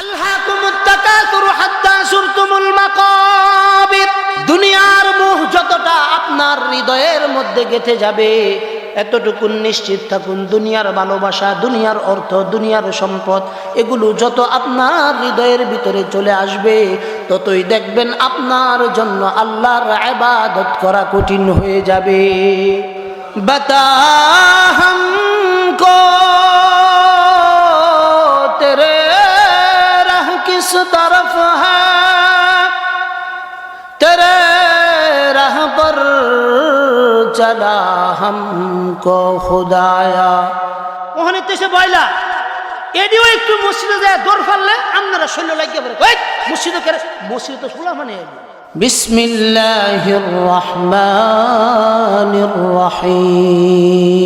আলহাকুমুত তাকাসুর হাত্তা সুরতুমুল মাকাবির। দুনিয়ার মোহ যতটা আপনার হৃদয়ের মধ্যে গেঁথে যাবে, এতটুকু নিশ্চিত থাকুন, দুনিয়ার ভালোবাসা, দুনিয়ার অর্থ, দুনিয়ার সম্পদ, এগুলো যত আপনার হৃদয়ের ভিতরে চলে আসবে, ততই দেখবেন আপনার জন্য আল্লাহর ইবাদত করা কঠিন হয়ে যাবে। বতা হামকো তেরে রাহ কিস তরফ হ্যায়, তেরে রাহ পর চলা হামকো খুদায়া। ওখানে তো এসে বয়লা এদিও একটু মসজিদে যায় দৌড় ফেললে আপনারা শৈল লাগিয়ে পড়ে, ওই মসজিদে কেন, মসজিদে তো শোলা মানে। বিসমিল্লাহির রহমানির রহিম।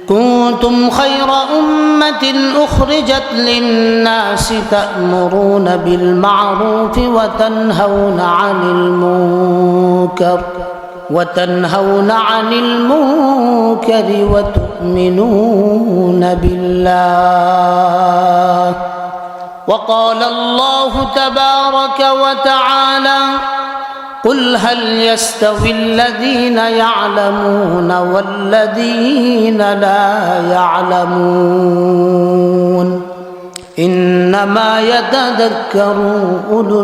কুনতুম খায়রা উম্মাতিন উখরিজাত লিন-নাসি তা'মুরুনা বিল মা'রুফি ওয়া তানহাউনা 'আনিল মুনকার وتنهون عن المنكر وتؤمنون بالله. وقال الله تبارك وتعالى قل هل يستوي الذين يعلمون والذين لا يعلمون إنما يتذكر أولو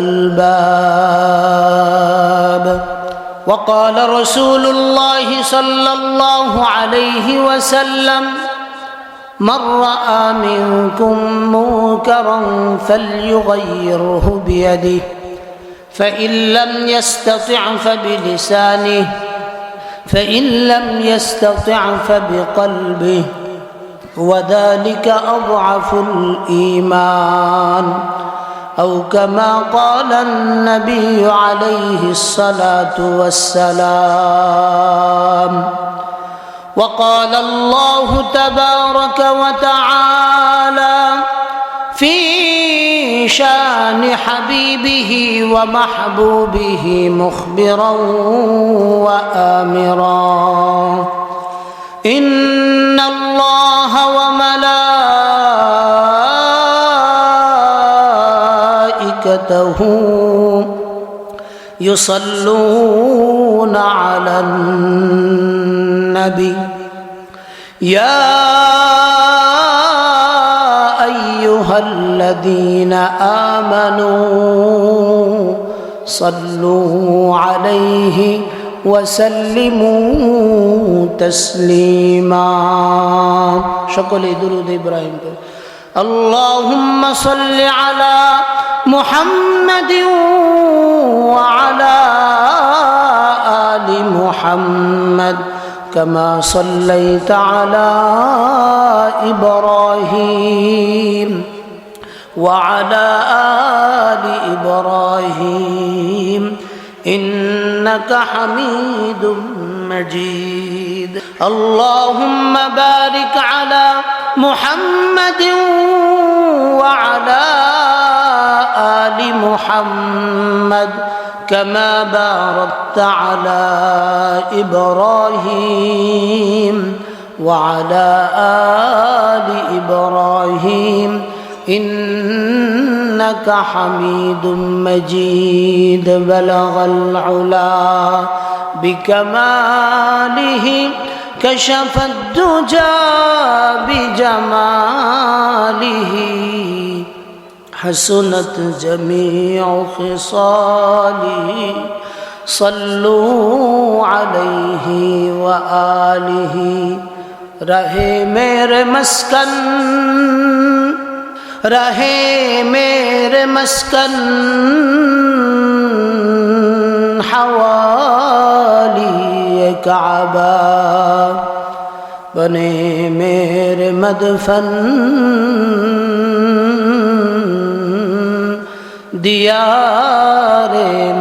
الألباب. وقال رسول الله صلى الله عليه وسلم من رأى منكم منكرا فليغيره بيده فإن لم يستطع فبلسانه فإن لم يستطع فبقلبه وذلك أضعف الإيمان أو كما قال النبي عليه الصلاة والسلام. وقال الله تبارك وتعالى في شان حبيبه ومحبوبه مخبرا وآمرا إن الله وملائكته يصلون على النبي يا أيها الذين آمنوا صلوا عليه وسلموا تسليما. شكرا درود إبراهيم. اللهم صل على محمد وعلى آل محمد كما صليت على إبراهيم وعلى آل إبراهيم إنك حميد مجيد. اللهم بارك على محمد وعلى آل محمد كما باركت على إبراهيم وعلى آل إبراهيم إنك حميد مجيد. بلغ العلا بكماله كشف الدجى بجماله حسنت جميع خصاله صلوا عليه وآله. رہے میرے مسکن رہے میرے مسکن حوالی کعبہ بنے میرے مدفن دیار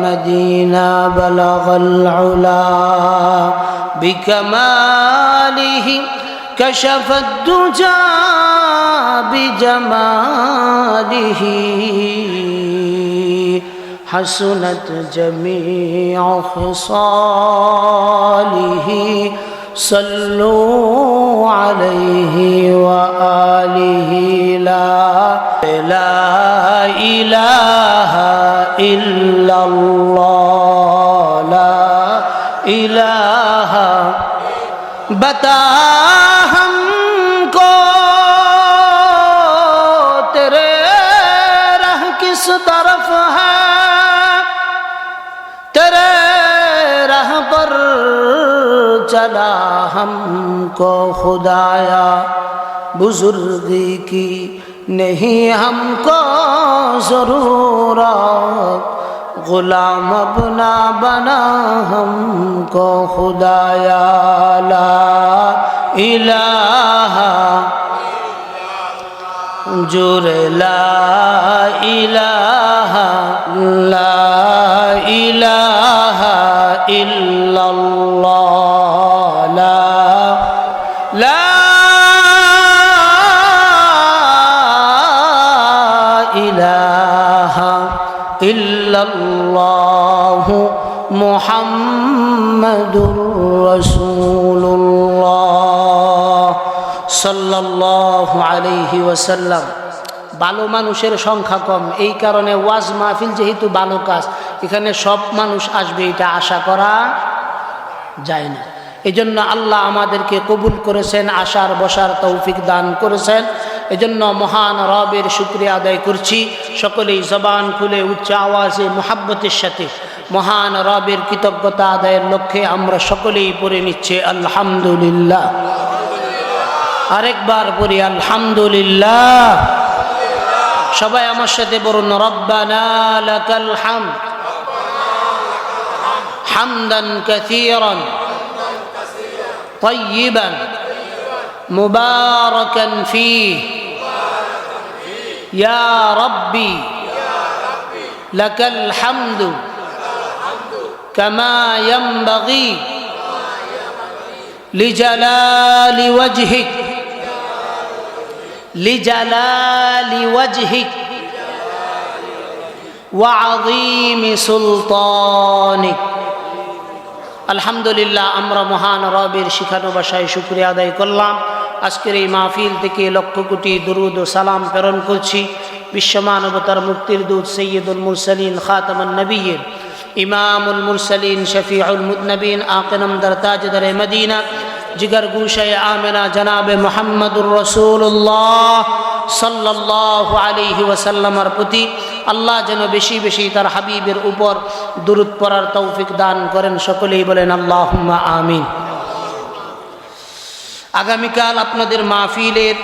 مدینہ. بلغ العلا بکمالہ كشف الدجى بجماله حسنت جميع خصاله صلوا عليه وآله لا إله إلا الله لا إله बता हमको तेरे राह किस तरफ है तेरे राह पर चला हमको खुदाया बुजुर्गी की नहीं हमको ज़रूरत गुलाम अपना बना हमको खुदाया ला इलाहा जुरे ला इलाहा इल्लल्लाह ला इलाहा इल्लल्लाहु मुहम्मदुर रसूलुल्लाह সাল্লাল্লাহু আলাইহি ওয়াসাল্লাম। ভালো মানুষের সংখ্যা কম, এই কারণে ওয়াজ মাহফিল যেহেতু ভালো কাজ, এখানে সব মানুষ আসবে এটা আশা করা যায় না। এজন্য আল্লাহ আমাদেরকে কবুল করেছেন, আসার বসার তৌফিক দান করেছেন। এজন্য মহান রবের শুকরিয়া আদায় করছি। সকলেই জবান খুলে উচ্চ আওয়াজে মুহাব্বতের সাথে মহান রবের কৃতজ্ঞতা আদায়ের লক্ষ্যে আমরা সকলেই পড়ে নিচ্ছে আলহামদুলিল্লাহ। আরেকবার পড়ি আলহামদুলিল্লাহ। সবাই আমার সাথে বলুন রব্বানা লাকাল হামদ হামদান কাসীরান তাইয়িবান মুবারাকান ফীহি ইয়া রাব্বি লাকাল হামদু কামা ইয়ানবাগী লিজালালি ওয়াজহিক লিজালালি ওয়াজহিক ওয়া আযীমি সুলতানিক। আলহামদুলিল্লাহ, আমরা মহান রবের শিখানো ভাষায় শুকরিয়া আদায় করলাম। আজকের এই মাহফিল থেকে লক্ষ কোটি দুরুদ ও সালাম প্রেরণ করছি বিশ্বমানবতার মুক্তির দূত সৈয়দুল মুরসালিন খাতামুন নবিয়্যিন ইমামুল মুরসালিন শফিউল মুযনবিন আকা নামদার তাজদার মদিনা জিগর গুশায়ে আমিনা জনাবে মুহাম্মদুর রাসূলুল্লাহ সাল্লাল্লাহু আলাইহি ওয়াসাল্লামের প্রতি আল্লাহ যেন বেশি বেশি তার হাবিবের উপর দুরূদ পড়ার তৌফিক দান করেন। সকলেই বলেন আল্লাহুম্মা আমিন। আগামীকাল আপনাদের মাহফিলের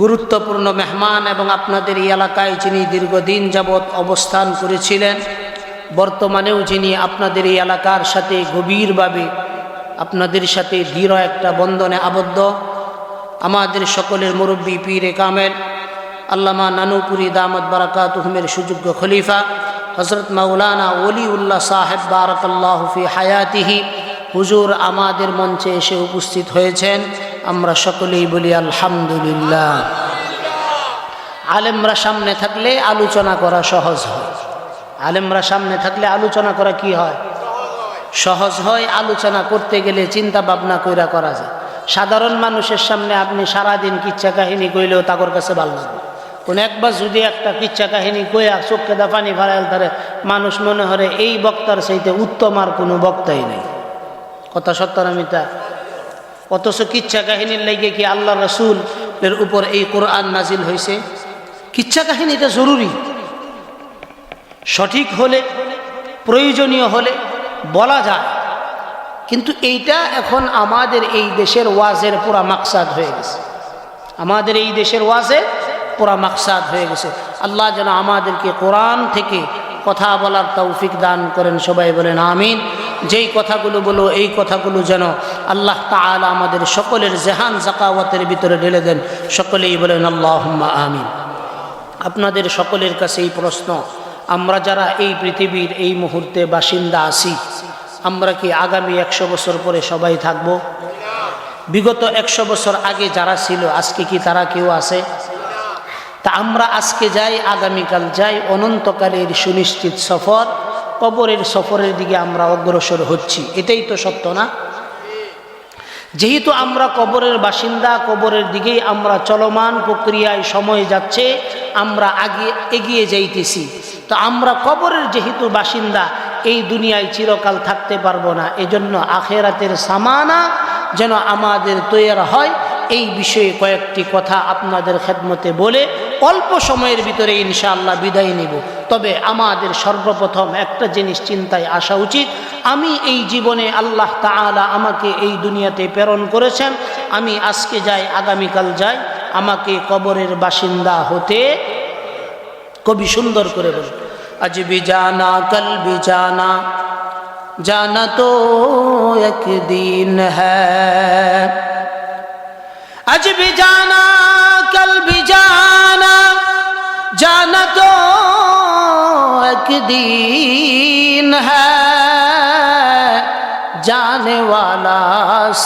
গুরুত্বপূর্ণ মেহমান এবং আপনাদের এই এলাকায় যিনি দীর্ঘদিন যাবৎ অবস্থান করেছিলেন, বর্তমানেও যিনি আপনাদের এই এলাকার সাথে গভীরভাবে আপনাদের সাথে দৃঢ় একটা বন্ধনে আবদ্ধ, আমাদের সকলের মুরব্বী পীরে কামেল আল্লামা নানুপুরি দামত বারাকাতুহুমের সুযোগ্য খলিফা হযরত মাওলানা ওলিউল্লাহ সাহেব বারাকাল্লাহু ফি হায়াতিহি হুজুর আমাদের মঞ্চে এসে উপস্থিত হয়েছেন। আমরা সকলেই বলি আলহামদুলিল্লাহ। আলেমরা সামনে থাকলে আলোচনা করা সহজ হয়। আলেমরা সামনে থাকলে আলোচনা করা কি হয়? সহজ হয়। আলোচনা করতে গেলে চিন্তা ভাবনা কইরা করা যায়। সাধারণ মানুষের সামনে আপনি সারাদিন কিচ্ছা কাহিনী কইলেও তাদের কাছে ভালো লাগবে। কোন একবার যদি একটা কিচ্ছা কাহিনী কইয়া চোখে দা পানি ফারাইল তারে মানুষ মনে হরে এই বক্তার চাইতে উত্তম আর কোনো বক্তাই নেই। কথা সত্য না মিথ্যা? অথচ কিচ্ছা কাহিনীর লাগে কি আল্লাহ রাসূলের উপর এই কোরআন নাজিল হয়েছে? কিচ্ছা কাহিনীটা জরুরি, সঠিক হলে প্রয়োজনীয় হলে বলা যায়, কিন্তু এইটা এখন আমাদের এই দেশের ওয়াজের পুরা মাকসাদ হয়ে গেছে। আমাদের এই দেশের ওয়াজের পুরা মাকসাদ হয়ে গেছে। আল্লাহ যেন আমাদেরকে কোরআন থেকে কথা বলার তৌফিক দান করেন। সবাই বলেন আমিন। যেই কথাগুলো বলো এই কথাগুলো যেন আল্লাহ তাআলা আমাদের সকলের জেহান জাকাওয়াতের ভিতরে ঢেলে দেন। সকলেই বলেন আল্লাহুম্মা আমিন। আপনাদের সকলের কাছে এই প্রশ্ন, আমরা যারা এই পৃথিবীর এই মুহূর্তে বাসিন্দা আছি, আমরা কি আগামী 100 বছর পরে সবাই থাকব? বিগত 100 বছর আগে যারা ছিল আজকে কি তারা কেউ আছে? তা আমরা আজকে যাই, আগামীকাল যাই, অনন্তকালের সুনিশ্চিত সফর, কবরের সফরের দিকে আমরা অগ্রসর হচ্ছি। এটাই তো সত্য না? যেহেতু আমরা কবরের বাসিন্দা, কবরের দিকেই আমরা চলমান প্রক্রিয়ায় সময় যাচ্ছে, আমরা আগে এগিয়ে যাইতেছি। তো আমরা কবরের যেহেতু বাসিন্দা, এই দুনিয়ায় চিরকাল থাকতে পারবো না, এজন্য আখেরাতের সামানা যেন আমাদের তৈরি হয়, এই বিষয়ে কয়েকটি কথা আপনাদের খেদমতে বলে অল্প সময়ের ভিতরে ইনশাআল্লাহ বিদায় নিব। তবে আমাদের সর্বপ্রথম একটা জিনিস চিন্তায় আসা উচিত, আমি এই জীবনে আল্লাহ তাআলা আমাকে এই দুনিয়াতে প্রেরণ করেছেন, আমি আজকে যাই আগামীকাল যাই, আমাকে কবরের বাসিন্দা হতে, কবি সুন্দর করে বলে, আজ ভি জানা কল ভি জানা, জানা তো একদিন হ্যায়, আজ ভি জানা কল ভি জানা, জানা তো একদিন হ্যায়, जाने वाला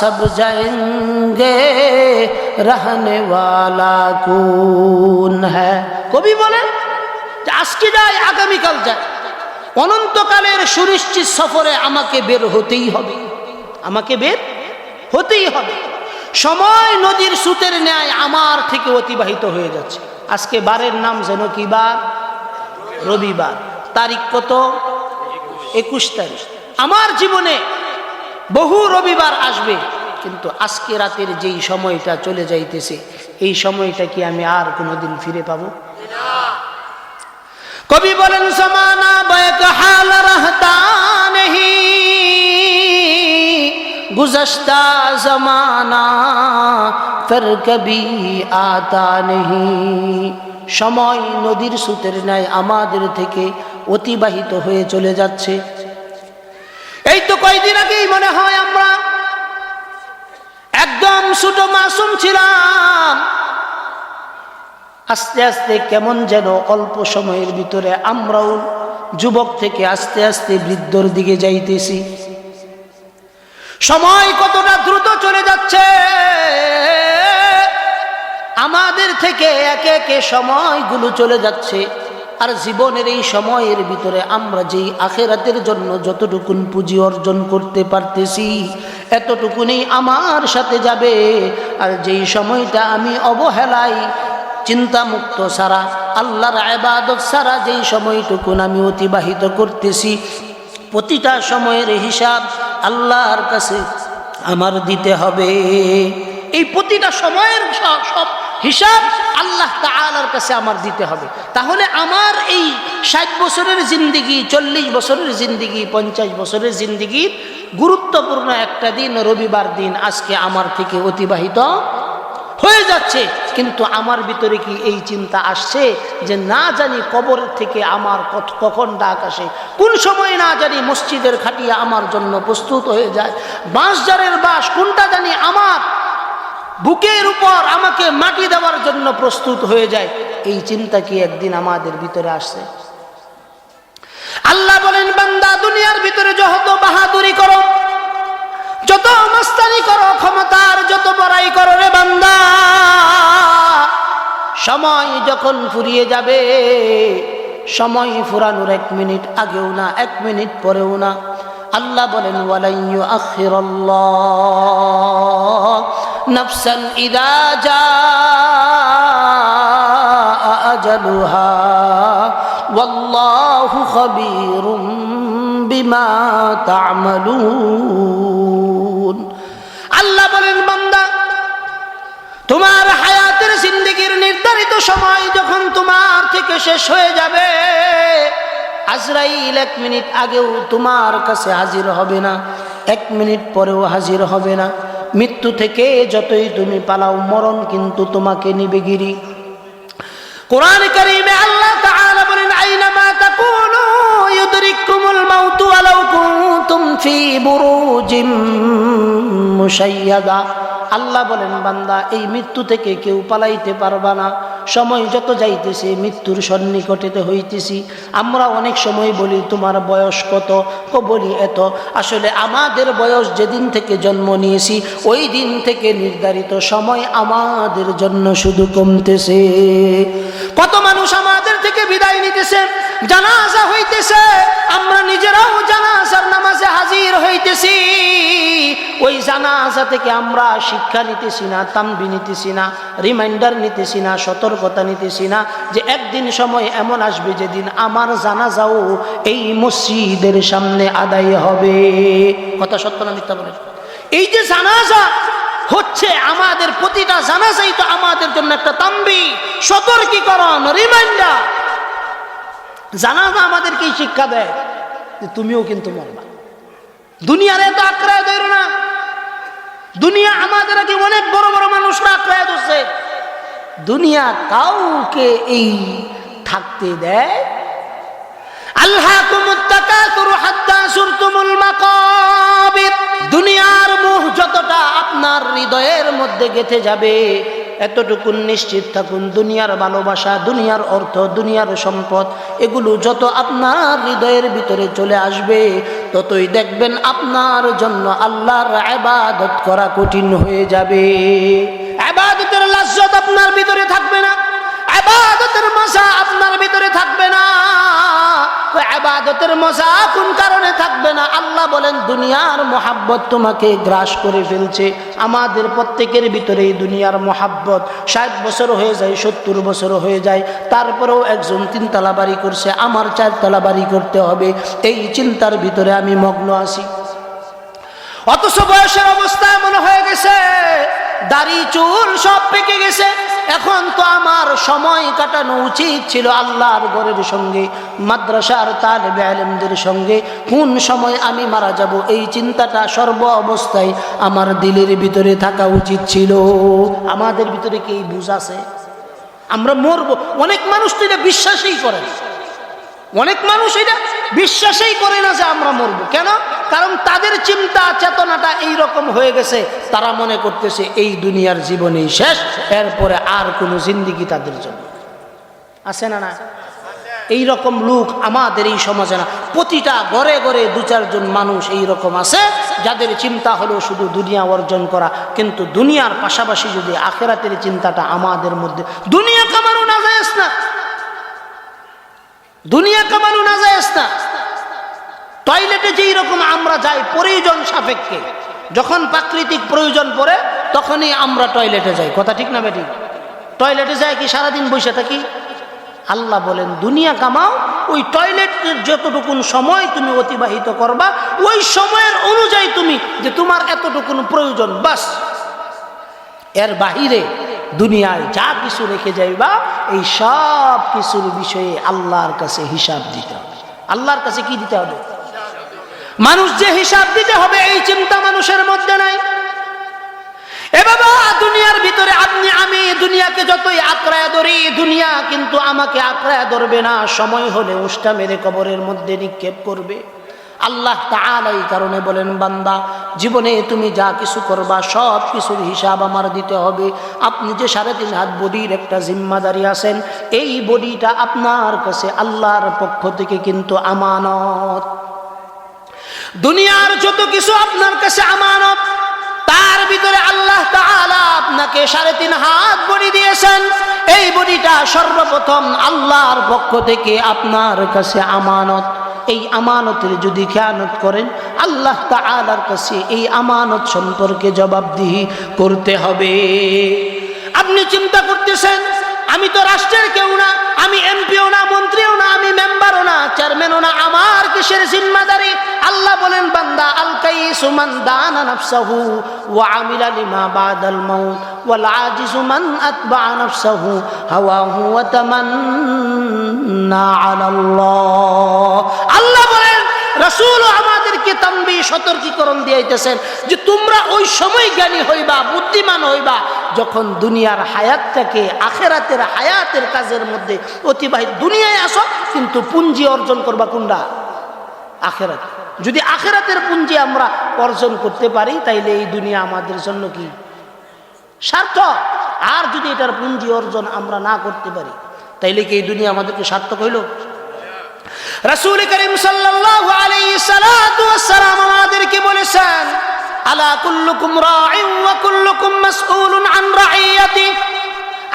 सब जाएंगे, रहने वाला कौन है। কবি বলেন যে আজকে যাই আগামীকাল যাই, অনন্তকালের সুনিশ্চিত সফরে আমাকে বের হতেই হবে, আমাকে বের হতেই হবে। সময় নদীর স্রোতের ন্যায় আমার থেকে অতিবাহিত হয়ে যাচ্ছে। আজকে বারের নাম যেন কি বার? রবিবার। তারিখ কত? 21 তারিখ। আমার জীবনে বহু রবিবার আসবে, কিন্তু আজকে রাতের যেই সময়টা চলে যাইতেছে, এই সময়টা কি আমি আর কোনোদিন ফিরে পাবো? কবি বলেন সমানা বেক হাল রহতা নেহি, গুজশতা জমানা ফির কবি আতা নেহি। সময় নদীর স্রোতের ন্যায় আমাদের থেকে অতিবাহিত হয়ে চলে যাচ্ছে। এই তো কয়েকদিন আগেই মনে হয় আমরা একদম ছোট মাসুম ছিলাম, আস্তে আস্তে কেমন যেন অল্প সময়ের ভিতরে আমরাও যুবক থেকে আস্তে আস্তে বৃদ্ধর দিকে যাইতেছি। সময় কতটা দ্রুত চলে যাচ্ছে, আমাদের থেকে একে একে সময়গুলো চলে যাচ্ছে। আর জীবনের এই সময়ের ভিতরে আমরা যেই আখেরাতের জন্য যতটুকুন পুঁজি অর্জন করতে পারতেছি, এতটুকুনি আমার সাথে যাবে। আর যেই সময়টা আমি অবহেলায় চিন্তামুক্ত সারা, আল্লাহর ইবাদত সারা যেই সময়টুকুন আমি অতিবাহিত করতেছি, প্রতিটা সময়ের হিসাব আল্লাহর কাছে আমার দিতে হবে। এই প্রতিটা সময়ের সব হিসাব আল্লাহ তাআলার কাছে আমার দিতে হবে। তাহলে আমার এই 60 বছরের জিন্দিগি, 40 বছরের জিন্দিগি, 50 বছরের জিন্দিগির গুরুত্বপূর্ণ একটা দিন রবিবার দিন আজকে আমার থেকে অতিবাহিত হয়ে যাচ্ছে। কিন্তু আমার ভিতরে কি এই চিন্তা আসছে যে না জানি কবর থেকে আমার কখন ডাক আসে, কোন সময় না জানি মসজিদের খাটিয়া আমার জন্য প্রস্তুত হয়ে যায়, বাঁশঝাড়ের বাঁশ কোনটা জানি আমার বুকের উপর আমাকে মাটি দেওয়ার জন্য প্রস্তুত হয়ে যায়। এই চিন্তা কি একদিন আমাদের ভিতরে আসছে? আল্লাহ বলেন, বান্দা দুনিয়ার ভিতরে যত বাহাদুরি করো, যত মস্তানি করো, ক্ষমতার যত বড়াই করো রে বান্দা, সময় যখন ফুরিয়ে যাবে, সময় ফুরানোর 1 মিনিট আগেও না, 1 মিনিট পরেও না। আল্লাহ বলেন, ওয়ালাই ইউআখিরুল্লাহ নাফসান ইযা জাআ আজালুহা ওয়াল্লাহু খাবীরুম বিমা তা'মালুন। আল্লাহ বলেন, বান্দা তোমার হায়াতের জিন্দেগির নির্ধারিত সময় যখন তোমার থেকে শেষ হয়ে যাবে, আজরাইল 1 মিনিট আগেও তোমার কাছে হাজির হবে না, 1 মিনিট পরেও হাজির হবে না। মৃত্যু থেকে যতই তুমি পালাও, মরণ কিন্তু তোমাকে নিবে গিরি। কোরআন কারীমে আল্লাহ তাআলা বলেন, আইনামা তাকুনু ইউদরিকুমুল মাউতু ওয়ালাউ কুনতুম ফি বুরুজিম মুশাইয়াদা। আল্লাহ বলেন, বান্দা এই মৃত্যু থেকে কেউ পালাইতে পারবা না। সময় যত যাইতেছে মৃত্যুর সন্নিকটেতে হইতেছি। আমরা অনেক সময় বলি তোমার বয়স কত, বলি এত। আসলে আমাদের বয়স যেদিন থেকে জন্ম নিয়েছি ওই দিন থেকে নির্ধারিত সময় আমাদের জন্য শুধু কমতেছে। কত মানুষ আমাদের থেকে বিদায় নিতেছে, জানাজা হইতেছে, আমরা নিজেরাও জানাজার নামাজে হাজির হইতেছি, ওই জানাজা থেকে আমরা শিক্ষা নিতেছি না, তানবি নিতেছি না, রিমাইন্ডার নিতেছি না, সতর্কতা নিতেছি না যে একদিন সময় এমন আসবে যেদিন আমার জানাজাও এই মসজিদের সামনে আদায় হবে। কথা সত্য না মিথ্যা বলে? এই যে জানাজা হচ্ছে, আমাদের প্রতিটা জানাজাই তো আমাদের জন্য একটা তানবি, সতর্কীকরণ, রিমাইন্ডার। জানাজা আমাদেরকে শিক্ষা দেয় যে তুমিও কিন্তু মরবা। দুনিয়ার এত আঁকড়ায় ধরো না। দুনিয়া আমাদের আগে অনেক বড় বড় মানুষরা আঁকড়ায় ধরছে। দুনিয়া কাউকে এই থাকতে দেয়। আল্লাহকুমুত তাকাসুরু হাত্তা যুরতুমুল মাকাবির। দুনিয়ার মোহ যতটা আপনার হৃদয়ের মধ্যে গেঁথে যাবে, এতটুকু নিশ্চিত থাকুন, দুনিয়ার ভালোবাসা, দুনিয়ার অর্থ, দুনিয়ার সম্পদ, এগুলো যত আপনার হৃদয়ের ভিতরে চলে আসবে, ততই দেখবেন আপনার জন্য আল্লাহর ইবাদত করা কঠিন হয়ে যাবে। ইবাদতের লাজ্জত আপনার ভিতরে থাকবে না, ইবাদতের মজা আপনার ভিতরে থাকবে না। ইবাদতের মজা কোন কারণে থাকবে না? আল্লাহ বলেন দুনিয়ার মোহাব্বত তোমাকে গ্রাস করে ফেলছে। আমাদের প্রত্যেকের ভিতরে এই দুনিয়ার মোহাব্বত 60 বছর হয়ে যায়, 70 বছর হয়ে যায়, তারপরেও একজন 3 তলা বাড়ি করছে, আমার 4 তলা বাড়ি করতে হবে, এই চিন্তার ভিতরে আমি মগ্ন আছি। অথচ বয়সের অবস্থা এমন হয়ে গেছে, দাড়ি চুল সব পেকে গেছে। এখন তো আমার সময় কাটানো উচিত ছিল আল্লাহর ঘরের সঙ্গে, মাদ্রাসার তালেবে ইলমদের সঙ্গে। কোন সময় আমি মারা যাব, এই চিন্তাটা সর্ব অবস্থায় আমার দিলের ভিতরে থাকা উচিত ছিল। আমাদের ভিতরে কি এই বুঝ আছে আমরা মরবো? অনেক মানুষ তো এটা বিশ্বাসই করে না। অনেক মানুষ এটা বিশ্বাসই করে না যে আমরা মরবো। কেন? কারণ তাদের চিন্তা চেতনাটা এইরকম হয়ে গেছে, তারা মনে করতেছে এই দুনিয়ার জীবনেই শেষ, এরপরে আর কোনো জিন্দেগি তাদের জন্য আছে না? না, এইরকম লোক আমাদের এই সমাজে না, প্রতিটা ঘরে ঘরে 2-4 জন মানুষ এইরকম আছে যাদের চিন্তা হলো শুধু দুনিয়া অর্জন করা, কিন্তু দুনিয়ার পাশাপাশি যদি আখিরাতের চিন্তাটা আমাদের মধ্যে। দুনিয়া কামানো না যায় না, দুনিয়া কামানো না যায় না। টয়লেটে যেই রকম আমরা যাই প্রয়োজন সাপেক্ষে, যখন প্রাকৃতিক প্রয়োজন পড়ে তখনই আমরা টয়লেটে যাই। কথা ঠিক না বেঠিক? টয়লেটে যাই কি সারাদিন বসে থাকি? আল্লাহ বলেন দুনিয়া কামাও, ওই টয়লেটের যতটুকুন সময় তুমি অতিবাহিত করবা, ওই সময়ের অনুযায়ী তুমি যে তোমার এতটুকুন প্রয়োজন, বাস। এর বাহিরে দুনিয়ায় যা কিছু রেখে যাইবা, এই সব কিছুর বিষয়ে আল্লাহর কাছে হিসাব দিতে হবে। আল্লাহর কাছে কি দিতে হবে? মানুষ যে হিসাব দিতে হবে, এই চিন্তা মানুষের মধ্যে নাই। এ বাবা, দুনিয়ার ভিতরে আপনি আমি দুনিয়াকে যতই আঁকড়ায় ধরি, দুনিয়া কিন্তু আমাকে আঁকড়ায় ধরবে না। সময় হলে উষ্টা মেরে কবরের মধ্যে নিক্ষেপ করবে। আল্লাহ তাআলা এই কারণে বলেন, বান্দা জীবনে তুমি যা কিছু করবা সব কিছুর হিসাব আমার দিতে হবে। আপনি যে 3.5 হাত বডির একটা জিম্মাদারি আছেন, এই বডিটা আপনার কাছে আল্লাহর পক্ষ থেকে কিন্তু আমানত। দুনিয়ার যত কিছু আপনার কাছে আমানত, তার ভিতরে আল্লাহ তাআলা আপনাকে 3.5 হাত বডি দিয়েছেন। এই বডিটা সর্বপ্রথম আল্লাহর পক্ষ থেকে আপনার কাছে আমানত। এই আমানতের যদি খেয়ানত করেন, আল্লাহ তাআলার কাছে এই আমানত সম্পর্কে জবাবদিহি করতে হবে। আপনি চিন্তা করতেছেন আমি তো রাষ্ট্রের কেউ না, আমি এমপিও না, মন্ত্রীও না, আমি মেম্বারও না, চেয়ারম্যানও না, আমার কিসের জিম্মাদারি? আল্লাহ বলেন, বান্দা আল কাইসু মান দানা নাফসাহু ওয়া আমিলা লিমা বাদাল মাউত ওয়াল আজিজু মান আতবা নাফসাহু হাওয়াহু ওয়া তামান্না আলাল্লাহ। আল্লাহ বলেন, রাসূল আমাদেরকে তানবীহ, সতর্কীকরণ দিয়েছেন যে তোমরা ওই সময় জ্ঞানী হইবা, বুদ্ধিমান হইবা, যখন দুনিয়ার হায়াতটাকে আখিরাতের হায়াতের কাজের মধ্যে অতিবাহিত। দুনিয়ায় আসো কিন্তু পুঞ্জি অর্জন করবা কোনটা? আখিরাত। যদি আখিরাতের পুঞ্জি আমরা অর্জন করতে পারি, তাইলে এই দুনিয়া আমাদের জন্য কি সার্থক। আর যদি এটার পুঞ্জি অর্জন আমরা না করতে পারি, তাইলে কি এই দুনিয়া আমাদেরকে সার্থক হইল? রাসূল করিম সাল্লাল্লাহু আলাইহি সাল্লাতু ওয়াস সালাম আমাদেরকে বলেছেন, আলা কুল্লুকুম রাঈন ওয়া কুল্লুকুম মাসউলুন আন রাঈয়াতি।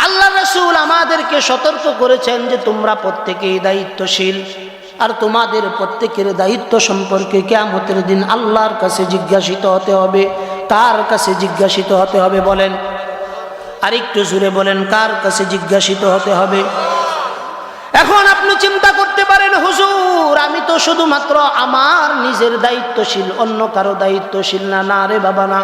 আল্লাহ রাসূল আমাদেরকে সতর্ক করেছেন যে তোমরা প্রত্যেকেই দায়িত্বশীল, আর তোমাদের প্রত্যেকের দায়িত্ব সম্পর্কে কিয়ামতের দিন আল্লাহর কাছে জিজ্ঞাসিত হতে হবে। কার কাছে জিজ্ঞাসিত হতে হবে বলেন? আর একটু জোরে বলেন, কার কাছে জিজ্ঞাসিত হতে হবে? এখন আপনি চিন্তা করতে পারেন, হুজুর আমি তো শুধুমাত্র আমার নিজের দায়িত্বশীল, অন্য কারো দায়িত্বশীল না। না রে বাবা না,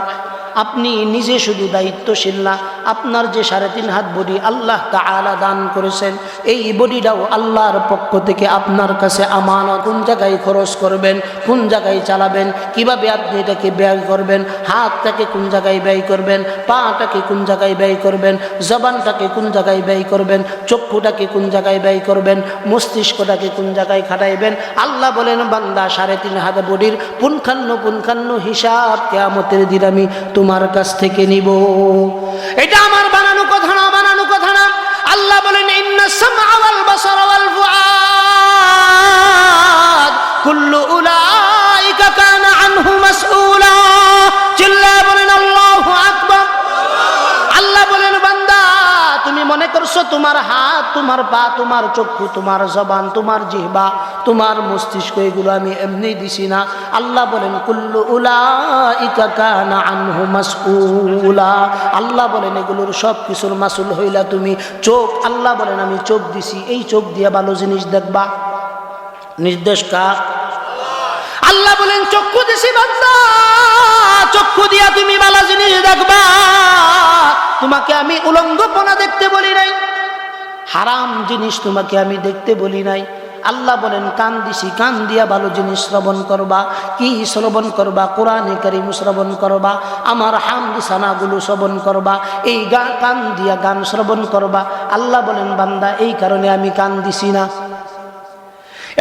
আপনি নিজে শুধু দায়িত্বশীল না, আপনার যে 3.5 হাত বডি আল্লাহ তাআলা দান করেছেন, এই বডিটাও আল্লাহর পক্ষ থেকে আপনার কাছে আমানত। কোন জায়গায় খরচ করবেন, কোন জায়গায় চালাবেন, কিভাবে আপনি এটাকে ব্যয় করবেন, হাতটাকে কোন জায়গায় ব্যয় করবেন, পাটাকে কোন জায়গায় ব্যয় করবেন, জবানটাকে কোন জায়গায় ব্যয় করবেন, চক্ষুটাকে কোন জায়গায় ব্যয় করবেন, মস্তিষ্কটাকে কোন জায়গায় খাটাইবেন। আল্লাহ বলেন, বান্দা 3.5 হাত বডির পুঙ্খান্ন হিসাব কিয়ামতের দিন আমি তোমার কাছ থেকে নিব। এটা আমার বানানো কথা না, বানানো কথা না। আল্লাহ বলেন, ইন্নাস সামআ ওয়াল বাসারা ওয়াল ফুআদ কুল্লু উলাইকা কানা আনহু মাসউলা। চিল্লায়ে বলেন আল্লাহু আকবার। আল্লাহ বলেন, বান্দা তুমি মনে করছো তোমার হাত, তোমার পা, তোমার চক্ষু, তোমার জবান, তোমার জিহ্বা, তোমার মস্তিষ্ক এগুলো আমি এমনি দিছি না। আল্লাহ বলেন, কুল্লু উলাইকা কানা আনহু মাসউলা। আল্লাহ বলেন, এগুলোর সব কিছুর মাসুল হইলা তুমি। চোখ, আল্লাহ বলেন আমি চোখ দিছি, এই চোখ দিয়ে ভালো জিনিস দেখবা। নির্দেশ কার? আল্লাহ বলেন, চক্ষু দিছি বান্দা, চক্ষু দিয়া তুমি ভালো জিনিস দেখবা। তোমাকে আমি উলঙ্গপনা দেখতে বলি নাই, হারাম জিনিস তোমাকে আমি দেখতে বলি নাই। আল্লাহ বলেন, কান দিছি, কান দিয়া ভালো জিনিস শ্রবণ করবা। কি শ্রবণ করবা? কোরআনে কারীম শ্রবণ করবা, আমার হামদ সানাগুলো শ্রবণ করবা, এই কান দিয়া গান শ্রবণ করবা। আল্লাহ বলেন, বান্দা এই কারণে আমি কান দিছি না।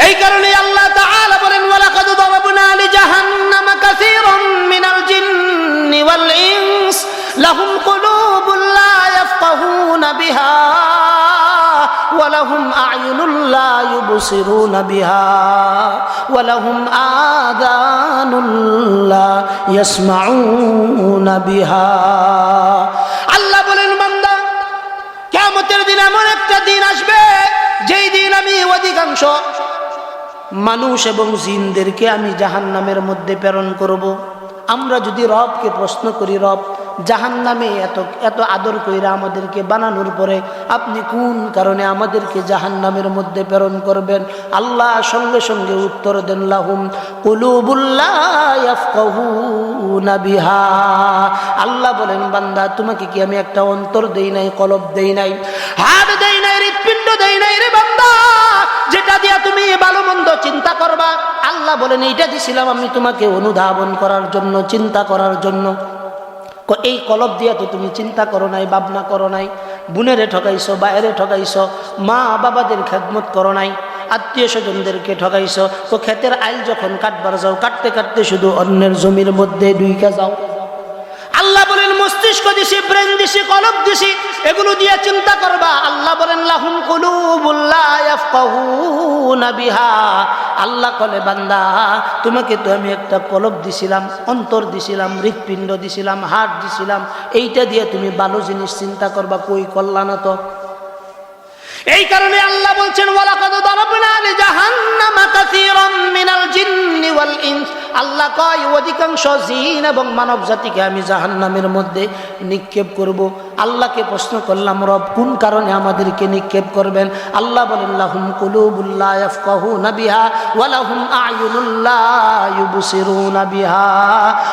এই কারণে আল্লাহ তাআলা বলেন, ওয়ালাকাদ দারাবনা লিজাহান্নামা কাসীরাম মিনাল জিন্নি ওয়াল ইনস লাহুম কুলুবুন লা ইয়াফকাহুনা বিহা ওয়ালাহুম আ'য়ুনুন লা ইউবসিরুনা বিহা ওয়ালাহুম আযানুন লা ইয়াসমাউনা বিহা। আল্লাহ বলেন, বান্দা কিয়ামতের দিন এমন একটা দিন আসবে, যেই দিন আমি অধিকাংশ মানুষ এবং জিনদেরকে আমি জাহান্নামের মধ্যে প্রেরণ করব। আমরা যদি রবকে প্রশ্ন করি, রব জাহান্নামে এত এত আদর কইরা আমাদেরকে বানানোর পরে আপনি কোন কারণে আমাদেরকে জাহান্নামের মধ্যে প্রেরণ করবেন? আল্লাহ সঙ্গে সঙ্গে উত্তর দেন, লাহুম কুলুবুন লা ইয়াফকাহুনা বিহা। আল্লাহ বলেন, বান্দা তোমাকে কি আমি একটা অন্তর দেই নাই, কলব দেই নাই, হাত দেই নাই, হৃৎপিণ্ড দেই নাই রে বান্দা, যেটা দিয়া তুমি ভালো মন্দ চিন্তা করবা? আল্লাহ বলেন, এইটা দিছিলাম আমি তোমাকে অনুধাবন করার জন্য, চিন্তা করার জন্য। এই কলব দিয়া তো তুমি চিন্তা করো নাই, ভাবনা করো নাই, বোনেরে ঠকাইছো, বাইরে ঠকাইছো, মা বাবাদের খেদমত করো নাই, আত্মীয় স্বজনদেরকে ঠকাইছো। তো ক্ষেতের আইল যখন কাটবার যাও, কাটতে কাটতে শুধু অন্যের জমির মধ্যে ডুইকা যাও। আল্লাহ বলেন, মস্তিষ্ক দিছি, ব্রেন দিছি, কলব দিছি, এগুলো দিয়ে চিন্তা করবা। আল্লাহ বলেন, লাহুম কুলুবুন লা ইয়াফকাহুনা বিহা। আল্লাহ বলে, বান্দা তোমাকে তো আমি একটা কলব দিছিলাম, অন্তর দিছিলাম, হৃৎপিণ্ড দিছিলাম, হার্ট দিছিলাম, এইটা দিয়ে তুমি ভালো জিনিস চিন্তা করবা, কই করলা না তো। এই কারণে আল্লাহ বলছেন, ওয়ালাকাদ দারাবনা লিজাহান্নামা কাসীরাম মিনাল জিন্নি ওয়াল ইনস। আল্লাহ কয়, অধিকাংশ জিন এবং মানব জাতিকে আমি জাহান্নামের মধ্যে নিক্ষেপ করব। আল্লাহকে প্রশ্ন করলাম, রব কোন কারণে আমাদেরকে নিক্ষেপ করবেন? আল্লাহ বলেন, লাহুম কুলুবুন লা ইয়াফকাহুনা বিহা ওয়া লাহুম আ'য়ুনুন লা ইউবসিরুনা বিহা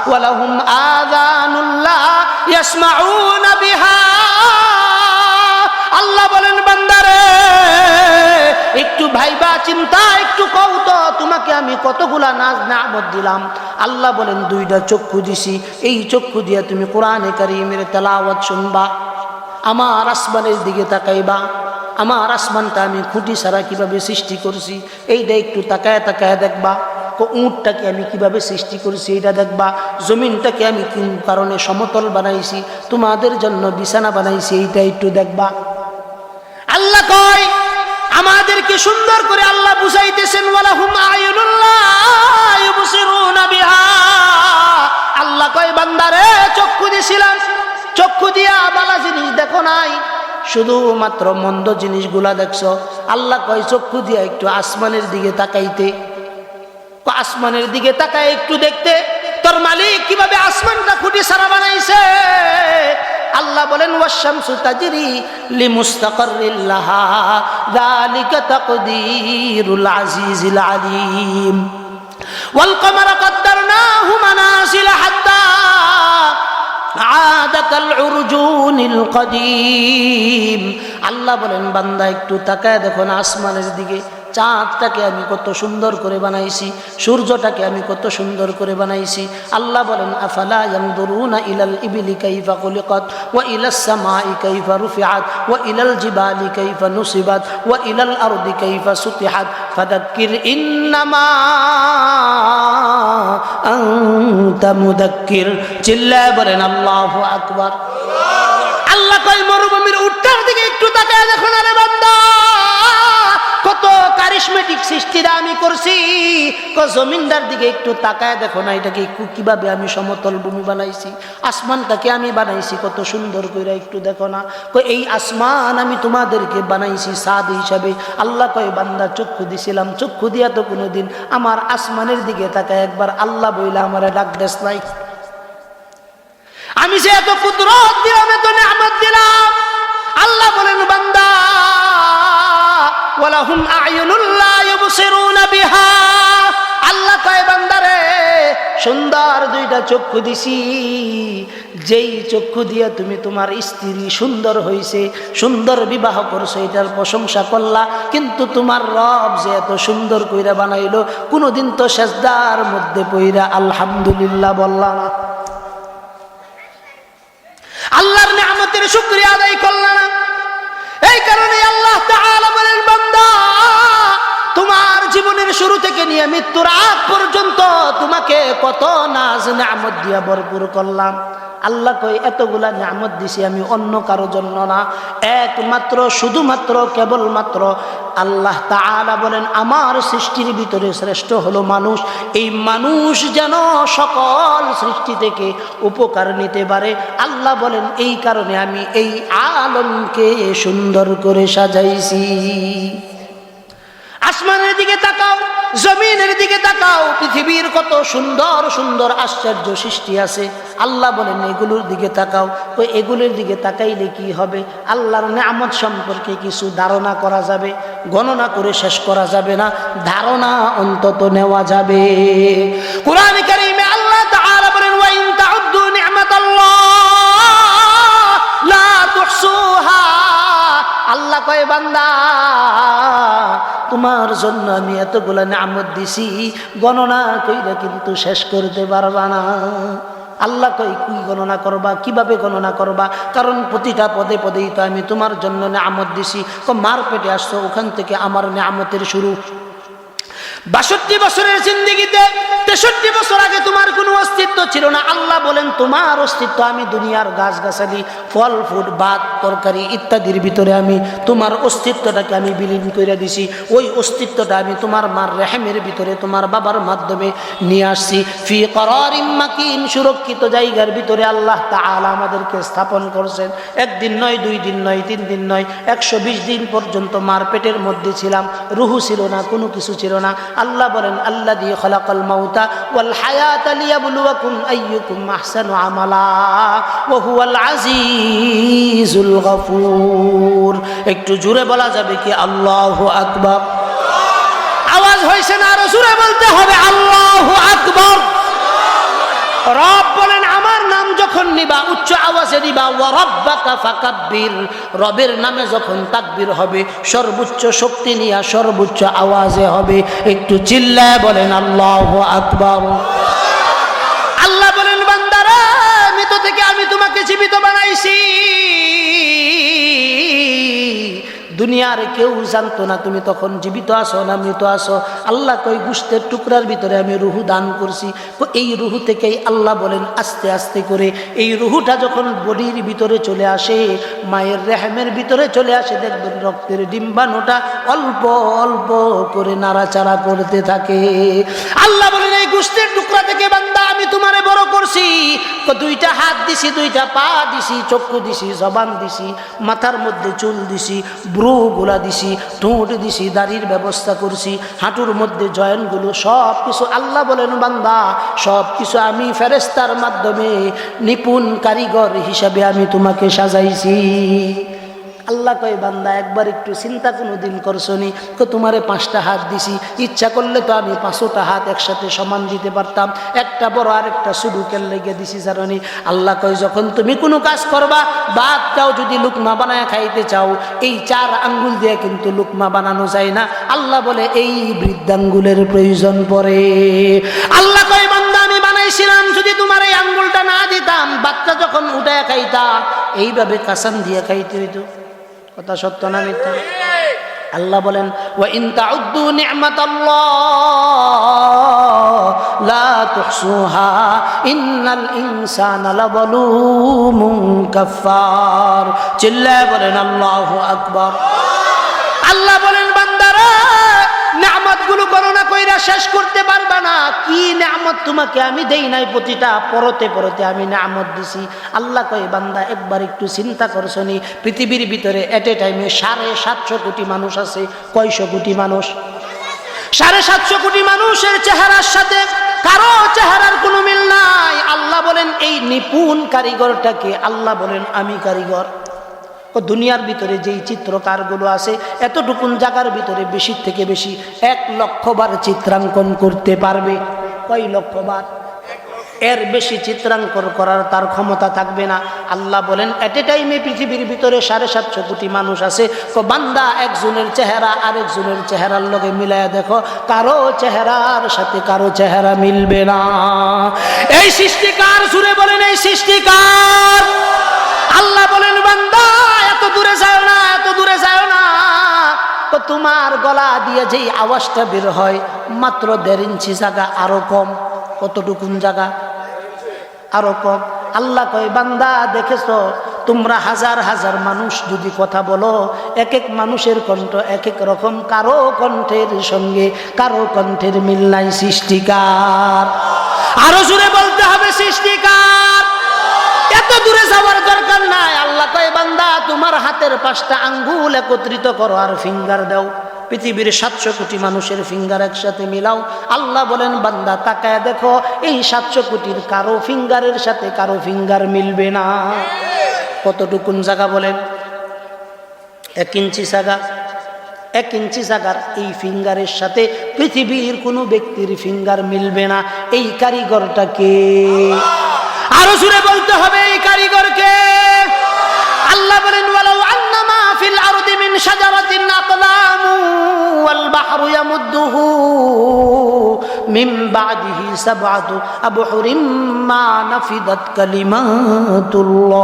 ওয়া লাহুম আযানুন লা ইয়াসমাউনা বিহা। আল্লাহ বলেন, বান্দারে একটু ভাইবা চিন্তা, একটু কও তো তোমাকে আমি কতগুলা নাজ নিয়ামত দিলাম। আল্লাহ বলেন, 2টা চক্ষু দিছি, এই চক্ষু দিয়ে তুমি কোরআনে কারীমের তেলাওয়াত শুনবা, আমার আসমানের দিকে তাকাইবা, আমার আসমানটা আমি খুঁটি ছাড়া কিভাবে সৃষ্টি করছি এইটা একটু তাকায় তাকায় দেখবা। উটটাকে আমি কিভাবে সৃষ্টি করেছি এটা দেখবা, জমিনটাকে আমি কোন কারণে সমতল বানাইছি, তোমাদের জন্য বিছানা বানাইছি, এইটা একটু দেখবা। আল্লাহ কয়, আমাদেরকে সুন্দর করে আল্লাহ বুঝাইতেছেন, ওয়ালাহুম আ'য়ুনুন লা ইউবসিরুনা বিহা। আল্লাহ কয়, বান্দারে চক্ষু দিছিলাম, চক্ষু দিয়া বালা জিনিস দেখো নাই, শুধুমাত্র মন্দ জিনিসগুলা দেখছো। আল্লাহ কয় চক্ষু দিয়া একটু আসমানের দিকে তাকাইতে, আসমানের দিকে তাকায় একটু দেখতে তোর মালিক কিভাবে আসমানটা খুঁটি সারা বানাইছে। আল্লাহ বলেন ওয়াশ-শামসু তাজরি লিমুস্তাকাররিল লাহা যালিকা তাকদীরুল আজিজিল আলীম ওয়াল কমারা কদ্দারনাহু মানাসিলা হাত্তা আদা কাল উরজুনিল কদীম। আল্লাহ বলেন বান্দা একটু তাকায় দেখো না আসমানের দিকে, চাঁদটাকে আমি কত সুন্দর করে বানাইছি, সূর্যটাকে আমি কত সুন্দর করে বানাইছি। আল্লাহ বলেন আফালা ইয়ানদুরুনা ইলাল ইবিলি কাইফা খুলিকাত ওয়া ইলাস সামাই কাইফা রুফিআত ওয়া ইলাল জিবালি কাইফা নুসিবাত ওয়া ইলাল আরদি কাইফা সুতিহাত ফাযাক্কির ইন্নামা আনতা মুযাক্কির। চিল্লায় বলেন আল্লাহু আকবার। আল্লাহ কয় মরুভূমির উটটার দিকে একটু তাকায় দেখো না রে বান্দা, কত কারিশমেটিক সৃষ্টিরা আমি করছি। জমিনটার দিকে একটু তাকায় দেখো না, এটাকে কিভাবে আমি সমতল ভূমি বানাইছি, আসমানটাকে আমি বানাইছি কত সুন্দর করে একটু দেখো না। এই আসমান আমি তোমাদেরকে বানাইছি সাদ হিসাবে। আল্লাহ কয় বান্দা চক্ষু দিছিলাম, চক্ষু দিয়া তো কোনোদিন আমার আসমানের দিকে তাকায় একবার আল্লাহ বইলা আমার ডাক দেশ নাই। আমি যে এত কুদরত দিলাম, এত নিয়ামত দিলাম। আল্লাহ বলেন বান্দা ওয়ালাহুম আ'য়ুনুন লা ইউবসিরুনা বিহা। আল্লাহ কয় বান্দারে সুন্দর দুইটা চক্ষু দিছি, যেই চক্ষু দিয়া তুমি তোমার স্ত্রী সুন্দর হইছে, সুন্দর বিবাহ করছো, এটার প্রশংসা করলা। কিন্তু তোমার রব যে এত সুন্দর কইরা বানাইলো, কোনোদিন তো সেজদার মধ্যে পইরা আলহামদুলিল্লাহ বললা না, আল্লাহর নিয়ামতের শুকরিয়া আদায় করলা না। এই কারণে আল্লাহ তাআলা বলেন বান্দা তোমার জীবনের শুরু থেকে নিয়ে মৃত্যুর আগ পর্যন্ত তোমাকে কত নাজ নিয়ামত দিয়া ভরপুর করলাম। আল্লাহ কয় এতগুলা নিয়ামত দিছি আমি অন্য কারো জন্য না, একমাত্র শুধুমাত্র কেবলমাত্র আল্লাহ তাআলা বলেন আমার সৃষ্টির ভিতরে শ্রেষ্ঠ হলো মানুষ। এই মানুষ যেন সকল সৃষ্টি থেকে উপকার নিতে পারে। আল্লাহ বলেন এই কারণে আমি এই আলমকে সুন্দর করে সাজাইছি। আসমানের দিকে তাকাও, জমিনের দিকে তাকাও, পৃথিবীর কত সুন্দর সুন্দর আশ্চর্য সৃষ্টি আছে। আল্লাহ বলেন এগুলোর দিকে তাকাও। তো এগুলোর দিকে তাকাইলে কি হবে? আল্লাহর নিয়ামত সম্পর্কে কিছু ধারণা করা যাবে, গণনা করে শেষ করা যাবে না, ধারণা অন্তত নেওয়া যাবে। কুরআনে কারীমে আল্লাহ তাআলা বলেন ওয়া ইন তাউদ্দু নি'মাতাল্লাহ লা তুহসুহা। আল্লাহ কয় বান্দা তোমার জন্য আমি এতগুলা নিয়ামত দিছি, গণনা কইরা কিন্তু শেষ করতে পারবা না। আল্লাহ কই কি গণনা করবা, কিভাবে গণনা করবা? কারণ প্রতিটা পদে পদেই তো আমি তোমার জন্য নিয়ামত দিছি। মার পেটে আসছো, ওখান থেকে আমার নিয়ামতের শুরু। ৬২ বছরের জিন্দেগিতে ৬৩ বছর আগে তোমার কোনো অস্তিত্ব ছিল না। আল্লাহ বলেন তোমার অস্তিত্ব আমি দুনিয়ার গাছগাছালি, ফল ফুল, ভাত তরকারি ইত্যাদির ভিতরে আমি তোমার অস্তিত্বটাকে আমি বিলীন করে দিছি। ওই অস্তিত্বটা আমি তোমার মার রেহেমের ভিতরে তোমার বাবার মাধ্যমে নিয়ে আসছি। ফি করারিম মাকিন, সুরক্ষিত জায়গার ভিতরে আল্লাহ তাআলা আমাদেরকে স্থাপন করছেন। একদিন নয়, 2 দিন নয়, 3 দিন নয়, 120 দিন পর্যন্ত মার পেটের মধ্যে ছিলাম। রুহু ছিল না, কোনো কিছু ছিল না। আল্লাহ বলেন আল্লাযী খালাকাল মাউতা ওয়াল হায়াতা লিয়াবলুয়াকুম আইয়ুকুম আহসানু আমালা ওয়া হুয়াল আজিজুল গফুর। একটু জোরে বলা যাবে কি আল্লাহু আকবার? আওয়াজ হইছে না? আরো জোরে বলতে হবে আল্লাহু আকবার। রব বলেন আমার নাম যখন নিবা উচ্চ আওয়াজে নিবা, ওয়া রাব্বাকা ফাকাব্বির, রবের নামে যখন তাকবীর হবে সর্বোচ্চ শক্তি নিয়ে সর্বোচ্চ আওয়াজে হবে। একটু চিল্লায় বলেন আল্লাহু আকবার। আল্লাহ বলেন বান্দারা মৃত থেকে আমি তোমাকে জীবিত বানাইছি, দুনিয়ার কেউ জানতো না তুমি তখন জীবিত আছো না মৃত আছো। আল্লাহ কই গোশতের টুকরার ভিতরে আমি রুহু দান করছি। এই রুহু থেকেই আল্লাহ বলেন আস্তে আস্তে করে এই রুহুটা যখন বডির ভিতরে চলে আসে, মায়ের রেহেমের ভিতরে চলে আসে, দেখবেন রক্তের ডিম্বাণুটা অল্প অল্প করে নাড়াচাড়া করতে থাকে। আল্লাহ বলেন এই গোশতের টুকরা থেকে বান্দা আমি তোমারে বড় করছি। দুইটা হাত দিছি, দুইটা পা দিছি, চক্ষু দিছি, জবান দিছি, মাথার মধ্যে চুল দিছি, ব্রু গুলা দিছি, ঠোঁট দিছি, দাড়ির ব্যবস্থা করছি, হাঁটুর মধ্যে জয়েন্টগুলো সব কিছু আল্লাহ বলেন বান্দা সব কিছু আমি ফেরেশতার মাধ্যমে নিপুণ কারিগর হিসাবে আমি তোমাকে সাজাইছি। আল্লাহ কয় বান্দা একবার একটু চিন্তা কোনোদিন করছনি? তোমারে 5টা হাত দিছি, ইচ্ছা করলে তো আমি 5টা হাত একসাথে সমান দিতে পারতাম, একটা বড় আর একটা সুডুকের লেগে দিছি জানি। আল্লাহ কয় যখন তুমি কোনো কাজ করবা, ভাতটাও যদি লুকমা বানায় খাইতে চাও, এই 4 আঙ্গুল দিয়ে কিন্তু লুকমা বানানো যায় না। আল্লাহ বলে এই বৃদ্ধাঙ্গুলের প্রয়োজন পড়ে। আল্লাহ কয় বান্দা আমি বানাইছিলাম, যদি তোমার এই আঙ্গুলটা না দিতাম, বাচ্চা যখন উঠায় খাইতা এইভাবে কাসান দিয়ে খাইতে হইতো। কথা সত্য না মিথ্যা? আল্লাহ বলেন ওয়া ইন তাউদ্দু নি'মাতাল্লাহ লা তুহসুহা ইন্নাল ইনসানা লাযালুমুন কাফফার। চিল্লায়ে বলেন আল্লাহু আকবার। আল্লাহ বলেন বান্দারা নিয়ামতগুলো গণনা কইরা শেষ করতে পারবা না। কি নিয়ামত তোমাকে আমি দেই নাই, প্রতিটা পরতে পরতে আমি নিয়ামত দিছি। আল্লাহ কয় বান্দা একবার একটু চিন্তা করছনি? পৃথিবীর ভিতরে এট এ টাইমে 750 কোটি মানুষ আছে। কয়শো কোটি মানুষ? 750 কোটি মানুষের চেহারার সাথে কারো চেহারার কোনো মিল নাই। আল্লাহ বলেন এই নিপুণ কারিগরটাকে আল্লাহ বলেন আমি কারিগর। দুনিয়ার ভিতরে যেই চিত্রকারগুলো আছে এতটুকুন জায়গার ভিতরে বেশি থেকে বেশি 1 লক্ষ বার চিত্রাঙ্কন করতে পারবে। কয় লক্ষ বার? এর বেশি চিত্রাঙ্কন করার তার ক্ষমতা থাকবে না। আল্লাহ বলেন এট এ টাইমে পৃথিবীর ভিতরে 750 কোটি মানুষ আছে। বান্দা একজনের চেহারা আরেকজনের চেহারার লগে মিলায়া দেখো, কারো চেহারার সাথে কারো চেহারা মিলবে না। এই সৃষ্টিকার সুরে বলেন এই সৃষ্টিকার। আল্লাহ বলেন বান্দা এত দূরে যাও না, এত দূরে যাও না। তো তোমার গলা দিয়ে যেই আওয়াজটা বের হয় মাত্র 1.5 ইঞ্চি জায়গা আরো কম। কতটুকুন জায়গা? আরো কম। আল্লাহ কয় বান্দা দেখেছো তোমরা হাজার হাজার মানুষ যদি কথা বলো, এক এক মানুষের কণ্ঠ এক এক রকম, কারো কণ্ঠের সঙ্গে কারো কণ্ঠের মিল নাই। সৃষ্টিকার আরো জোরে বলতে হবে সৃষ্টিকার। এত দূরে যাওয়ার দরকার নাই। আল্লাহ কয় বান্দা তোমার হাতের 5টা আঙ্গুল একত্রিত করো আর ফিঙ্গার দাও, পৃথিবীর 700 কোটি মানুষের ফিঙ্গার একসাথে মিলাও। আল্লাহ বলেন বান্দা তাকায় দেখো এই 700 কোটির কারো ফিঙ্গারের সাথে কারো ফিঙ্গার মিলবে না। কতটুকুন জায়গা বলেন? 1 ইঞ্চি জায়গা। 1 ইঞ্চি জায়গার এই ফিঙ্গারের সাথে পৃথিবীর কোনো ব্যক্তির ফিঙ্গার মিলবে না। এই কারিগরটাকে আরো জোরে বলতে হবে এই কারিগরকে। আল্লাহ বলেন ওয়ালাউ আন্নামা ফিল আরদি মিন শাজারাতিন আকলামু ওয়াল বাহরু ইয়ামুদ্দুহু মিন বাদিহি সাবআতু আবহুরিম মা নাফিদাত কালিমাতুল্লাহ।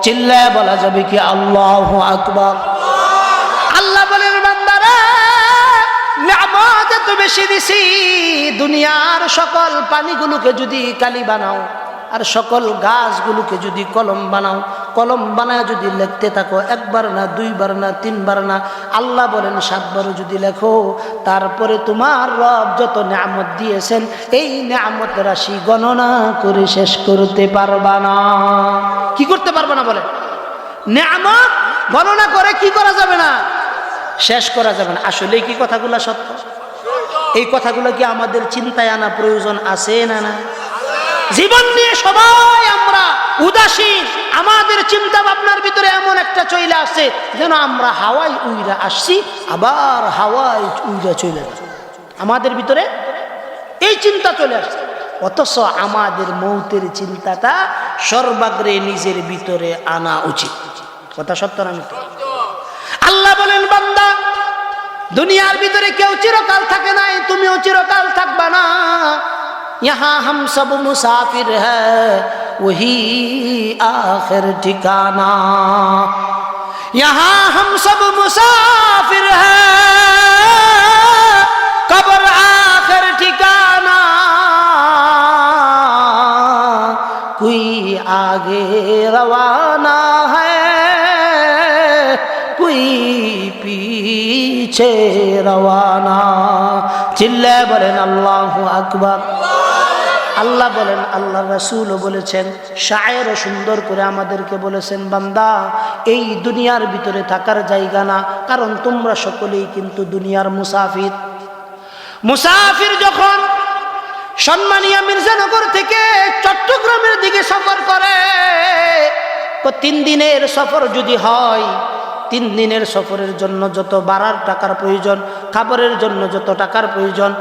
চিল্লায়ে বলা যাবে কি আল্লাহু আকবার। আল্লাহ বলেন বান্দারা নিয়ামত এত বেশি দিছি, দুনিয়ার সকল পানিগুলোকে যদি কালি বানাও আর সকল গাছগুলোকে যদি কলম বানাও, কলম বানায় যদি লিখতে থাকো, 1 বার না 2 বার না 3 বার না, আল্লাহ বলেন 7 বারও যদি লেখো, তারপরে তোমার রব যত নিয়ামত দিয়েছেন এই নিয়ামত রাশি গণনা করে শেষ করতে পারবা না। কি করতে পারবা না বলে? নিয়ামত গণনা করে কি করা যাবে না? শেষ করা যাবে না। আসলে কি কথাগুলো সত্য? এই কথাগুলো কি আমাদের চিন্তায় আনা প্রয়োজন আছে না? না, জীবন নিয়ে সবাই আমরা উদাসীন। আমাদের চিন্তা ভাবনার ভিতরে এমন একটা চলে আসছে যেন আমরা হাওয়ায় উইরা আসছি আবার হাওয়ায় উইরা চলে যাচ্ছি। আমাদের ভিতরে এই চিন্তা চলে আসছে, অথচ আমাদের মৌতের চিন্তাটা সর্বাগ্রে নিজের ভিতরে আনা উচিত। কথা সত্য না মিথ্যা? আল্লাহ বলেন বান্দা দুনিয়ার ভিতরে কেউ চিরকাল থাকে নাই, তুমিও চিরকাল থাকবা না। यहाँ हम सब मुसाफिर है वही आखिर ठिकाना। यहाँ हम सब मुसाफिर हैं, कब्र आखिर ठिकाना, कोई आगे रवाना है, कोई पीछे रवाना। चिल्ले বলেন আল্লাহু আকবার। আল্লাহ বলেন, আল্লাহ রাসূলও বলেছেন, শায়েরও সুন্দর করে আমাদেরকে বলেছেন, বান্দা এই দুনিয়ার ভিতরে থাকার জায়গা না, কারণ তোমরা সকলেই কিন্তু দুনিয়ার মুসাফির। মুসাফির যখন সম্মানিয়া মির্জানগর থেকে চট্টগ্রামের দিকে সফর করে, তো 3 দিনের সফর যদি হয়, 3 দিনের সফরের জন্য যত ভাড়ার টাকার প্রয়োজন, খাবারের জন্য যত টাকার প্রয়োজন,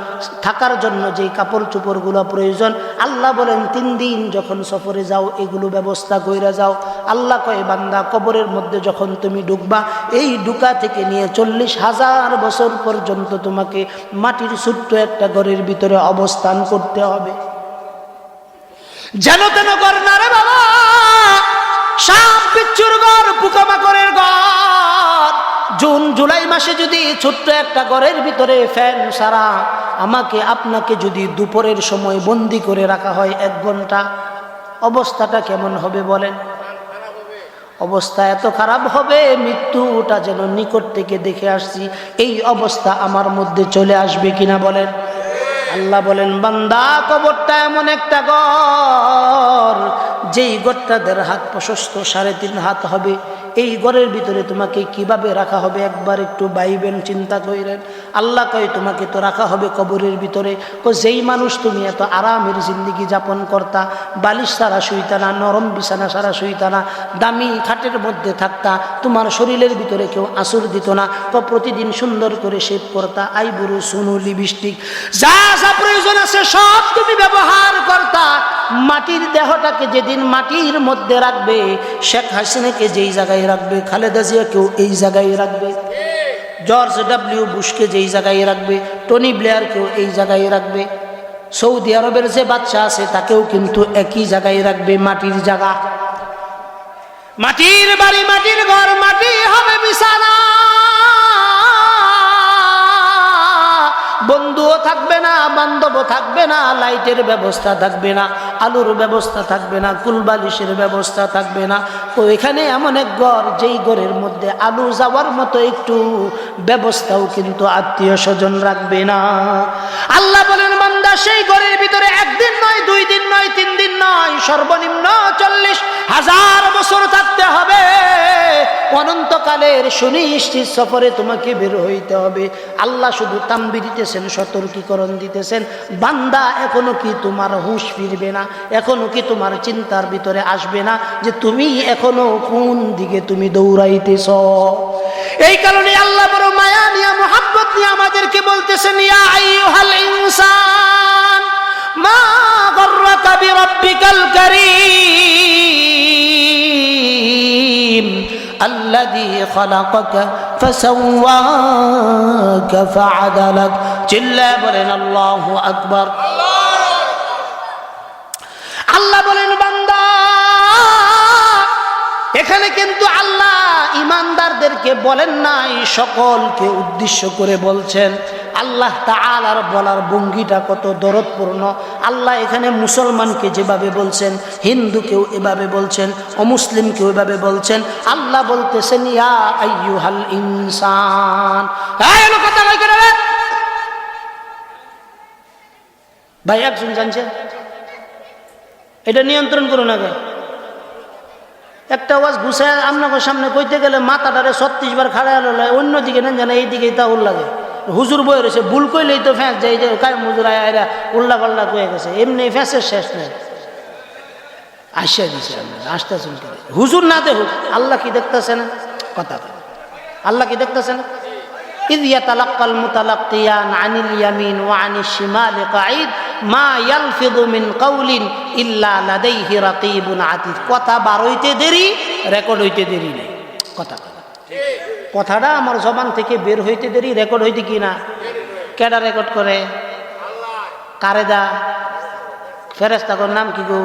থাকার জন্য যেই কাপড় চোপড়গুলো প্রয়োজন, আল্লাহ বলেন 3 দিন যখন সফরে যাও এগুলো ব্যবস্থা কইরা যাও। আল্লাহ কয়, বান্দা কবরের মধ্যে যখন তুমি ঢুকবা, এই ঢুকা থেকে নিয়ে 40,000 বছর পর্যন্ত তোমাকে মাটির ছোট্ট একটা ঘরের ভিতরে অবস্থান করতে হবে। যেন তেন ঘর না রে বাবা, সাপ বিচ্ছুর ঘর, পোকামাকড়ের ঘর। জুন জুলাই মাসে যদি ছোট্ট একটা ঘরের ভিতরে ফ্যান সারা আমাকে আপনাকে যদি দুপুরের সময় বন্দি করে রাখা হয় 1 ঘন্টা, অবস্থাটা কেমন হবে বলেন? অবস্থা এত খারাপ হবে, মৃত্যুটা যেন নিকট থেকে দেখে আসছি, এই অবস্থা আমার মধ্যে চলে আসবে কিনা বলেন? আল্লাহ বলেন, বান্দা কবরটা এমন একটা ঘর, যেই ঘরটা 1.5 হাত প্রশস্ত, 3.5 হাত হবে। এই ঘরের ভিতরে তোমাকে কিভাবে রাখা হবে একবার একটু ভাইবেন, চিন্তা করেন। আল্লাহ কয়, তোমাকে তো রাখা হবে কবরের ভিতরে। যেই মানুষ তুমি এত আরামের জিন্দিগি যাপন করতা, বালিশ ছাড়া শুইতা না, নরম বিছানা ছাড়া শুইতা না, দামি খাটের মধ্যে থাকতা, তোমার শরীরের ভিতরে কেউ আঁচড় দিত না, তো প্রতিদিন সুন্দর করে শেভ করতা, আইবুড়ো, সুনু, লিপস্টিক, যা যা প্রয়োজন আছে সব তুমি ব্যবহার করতা। মাটির দেহটাকে যেদিন মাটির মধ্যে রাখবে, শেখ হাসিনাকে যেই জায়গায় রাখবে, খালেদা জিয়াকেও এই জায়গায় রাখবে, জর্জ ডব্লিউ বুশকে যেই জায়গায় রাখবে, টনি ব্লেয়ারকেও এই জায়গায় রাখবে, সৌদি আরবের যে বাচ্চা আছে তাকেও কিন্তু একই জায়গায় রাখবে, মাটির জায়গা, মাটির বাড়ি, মাটির ঘর, মাটি হবে বিছানা। বন্ধুও থাকবে না, বান্ধবও থাকবে না, লাইটের ব্যবস্থা থাকবে না, আলোর ব্যবস্থা থাকবে না, কুলবালিশের ব্যবস্থা থাকবে না। তো এখানে এমন এক ঘর, যেই ঘরের মধ্যে আলো যাওয়ার মতো একটু ব্যবস্থাও কিন্তু আত্মীয় স্বজন রাখবে না। আল্লাহ বলেন, বান্দা সেই ঘরের ভিতরে 1 দিন নয়, 2 দিন নয়, 3 দিন নয়, সর্বনিম্ন 40,000 বছর থাকতে হবে। অনন্তকালের সুনিশ্চিত সফরে তোমাকে বের হইতে হবে। আল্লাহ শুধু তাম্বি দিতেছেন, সতর্কীকরণ দিতেছেন, বান্দা এখনো কি তোমার হুঁশ ফিরবে না? এখনো কি তোমার চিন্তার ভিতরে আসবে না যে তুমি এখনো কোন দিকে তুমি দৌড়াইতেছ? এই কারণে আল্লাহ বড় মায়া নিয়ে, মুহাব্বত নিয়ে আমাদেরকে বলতেছেন, ইয়া আইয়ুহাল ইনসান মা গররাকা বিরাব্বিকাল কারীম الذي خلقك فسواك فعدلك। চিল্লা বলেন আল্লাহু আকবার। আল্লাহ বলেন, বান্দা এখানে কিন্তু আল্লাহ ইমানদারদেরকে বলেন নাই, সকলকে উদ্দেশ্য করে বলছেন। আল্লাহ তাআলার বলার ভঙ্গিটা কত দরদপূর্ণ। আল্লাহ এখানে মুসলমানকে যেভাবে বলছেন, হিন্দুকেও এভাবে বলছেন, অমুসলিমকেও এভাবে বলছেন। আল্লাহ বলতেছেন, ইয়া আইয়ুহাল ইনসান। ভাই একজন জানছেন, এটা নিয়ন্ত্রণ করুন। আগে একটা আওয়াজ ঘুষায় আপনার সামনে কইতে গেলে মাথাটারে 36 বার খাড়া হলো, অন্যদিকে নেন জানা, এইদিকে তাহুল লাগে। হুজুর বয়ে রয়েছে, ভুল কইলেই তো ফ্যাঁস যায়, যে কায়েম হুজুর আয়া উল্লা পাল্লা কয়ে গেছে, এমনি ফ্যাঁসের শেষ নেই। আসিয়া দিছে, আসতেছেন হুজুর না দেখুক, আল্লাহ কি দেখতেছে না? কথা আল্লাহ কি দেখতেছে না? إذ يتلقى المتلقيان عن اليمين وعن الشمال قعيد ما يلفظ من قول إلا لديه رقيب عتيد। কথা বার হইতে দেরি, রেকর্ড হইতে দেরি নেই। কথাটা আমার জবান থেকে বের হইতে দেরি, রেকর্ড হইতে কি না? কেডা রেকর্ড করে? কারে দা? ফেরেশতার নাম কি গো?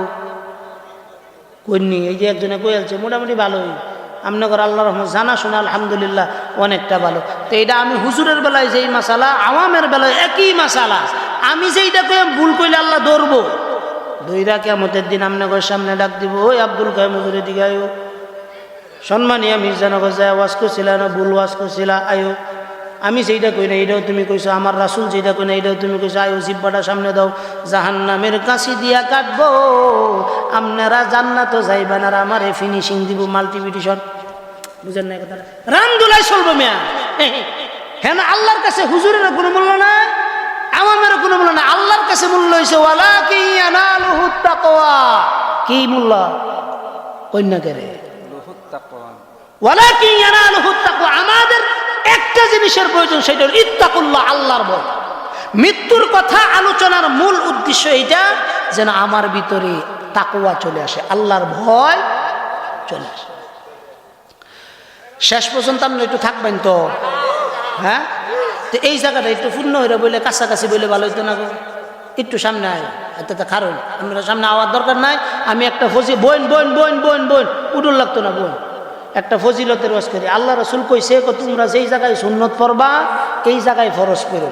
কইনি, এই যে একজনে কইলছে মোটামুটি ভালোই, আপনাদের আল্লাহর রহমত জানা শোনা আলহামদুলিল্লাহ অনেকটা ভালো। তো এটা আমি হুজুরের বেলায় যেই মাসালা, আওয়ামের বেলায় একই মাসালা, আমি যেইটাকে ভুল করলে আল্লাহ ধরবো, দইরা কিয়ামতের দিন আপনাদের সামনে ডাক দিব, ওই আব্দুল কাইয়ুম হুজুরের দিকে আয়ো, সম্মানীয় মির্জানগর যায় ওয়াজ করছিলা না ভুল ওয়াজ করছিলা, আয়ো আমি যেইটা কই না এইটাও তুমি কইছো, আমার রাসূল যেটা কই না এইটাও তুমি কইছো, আয়ো জিব্বাটা সামনে দাও, জাহান্নামের কাছি দিয়া কাটবো, আপনারা জান্নাতও যাইবেন আর আমারে ফিনিশিং দিব মাল্টিপ্লিকেশন। বুঝেন না কথাটা? রামদুলাই চলবো মিয়া। হ্যাঁ না, আল্লাহর কাছে হুজুরের কোনো মূল্য নাই, আওয়ামের কোনো মূল্য নাই, আল্লাহর কাছে মূল্য হইছে ওয়ালাকিন ইয়ানালুহুত তাকওয়া। কি মূল্য? কন্যাকে রে ওয়ালাকিন ইয়ানালুহুত তাকওয়া। আমাদের একটা জিনিসের প্রয়োজন, সেটা হলো ইত্তাকুল্লাহ, আল্লাহর ভয়। মৃত্যুর কথা আলোচনার মূল উদ্দেশ্য এটা, যেন আমার ভিতরে তাকওয়া চলে আসে, আল্লাহর ভয় চলে আসে। শেষ পর্যন্ত আপনি একটু থাকবেন তো? হ্যাঁ, তো এই জায়গাটা একটু পূর্ণ হইলে বলে কাছাকাছি বলে ভালো হইতো না গো, একটু সামনে আয়। এটা কারণ আপনারা সামনে আওয়ার দরকার নাই, আমি একটা ফজি বইন বইন বইন বইন বইন উডুল লাগতো না, বইন একটা ফজিলতের ওয়াজ করি। আল্লাহ রাসূল কইছে, তোমরা যেই জায়গায় সুন্নত পড়বা এই জায়গায় ফরজ পড়ো।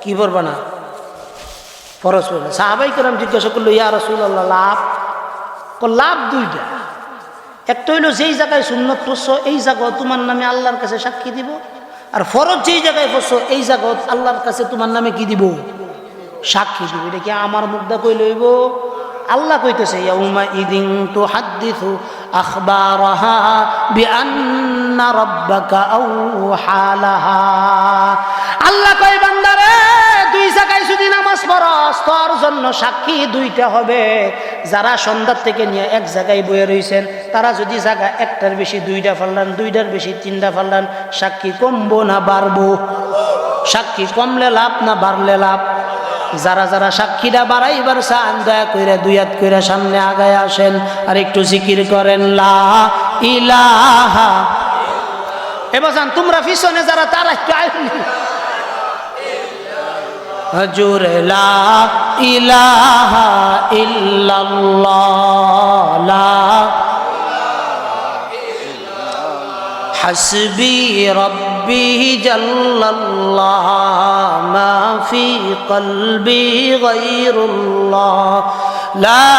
কি পড়বা না? ফরজ পড়ো। সাহাবাই কেরাম জিজ্ঞাসা করলো, ইয়া রাসূলুল্লাহ লাভ? লাভ দুইটা, একটা হইলো যেই জায়গায় সুন্নত পড়ছো এই জায়গা তোমার নামে আল্লাহর কাছে সাক্ষী দিব, আর ফরজ যেই জায়গায় পড়ছো এই জায়গা আল্লাহর কাছে তোমার নামে কি দিব? সাক্ষী দিব। এটা কি আমার মুখটা কই লইব? আল্লাহ কইতেছে, ইয়াউমা ইদিন তুহাদ্দিসু আখবারাহা বিআন্না রাব্বাকা আওহালাহা। আল্লাহ কয়, বান্দারে দুই জায়গায় যদি নামাজ পড়স তোর জন্য সাক্ষী দুইটা হবে। যারা সন্ধ্যার থেকে নিয়ে এক জায়গায় বয়ে রইছেন, তারা যদি জায়গা একটার বেশি দুইটা ফাললান, দুইটার বেশি তিনটা ফাললান, সাক্ষী কমবো না বাড়বো? সাক্ষী কমলে লাভ না বাড়লে লাভ? যারা যারা সাক্ষীরা বাড়াইবার চান, দয়া কইরা দুই হাত কইরা সামনে আগায় আসেন আর একটু জিকির করেন লা ইলাহা। এবার যান তোমরা পিছনে যারা, তারা একটু আইনি জোরে লা ইলাহা ইল্লাল্লাহ লা হাসবি রব্বি জাল্লাল্লাহ মা ফি কলবি গায়রুল্লাহ লা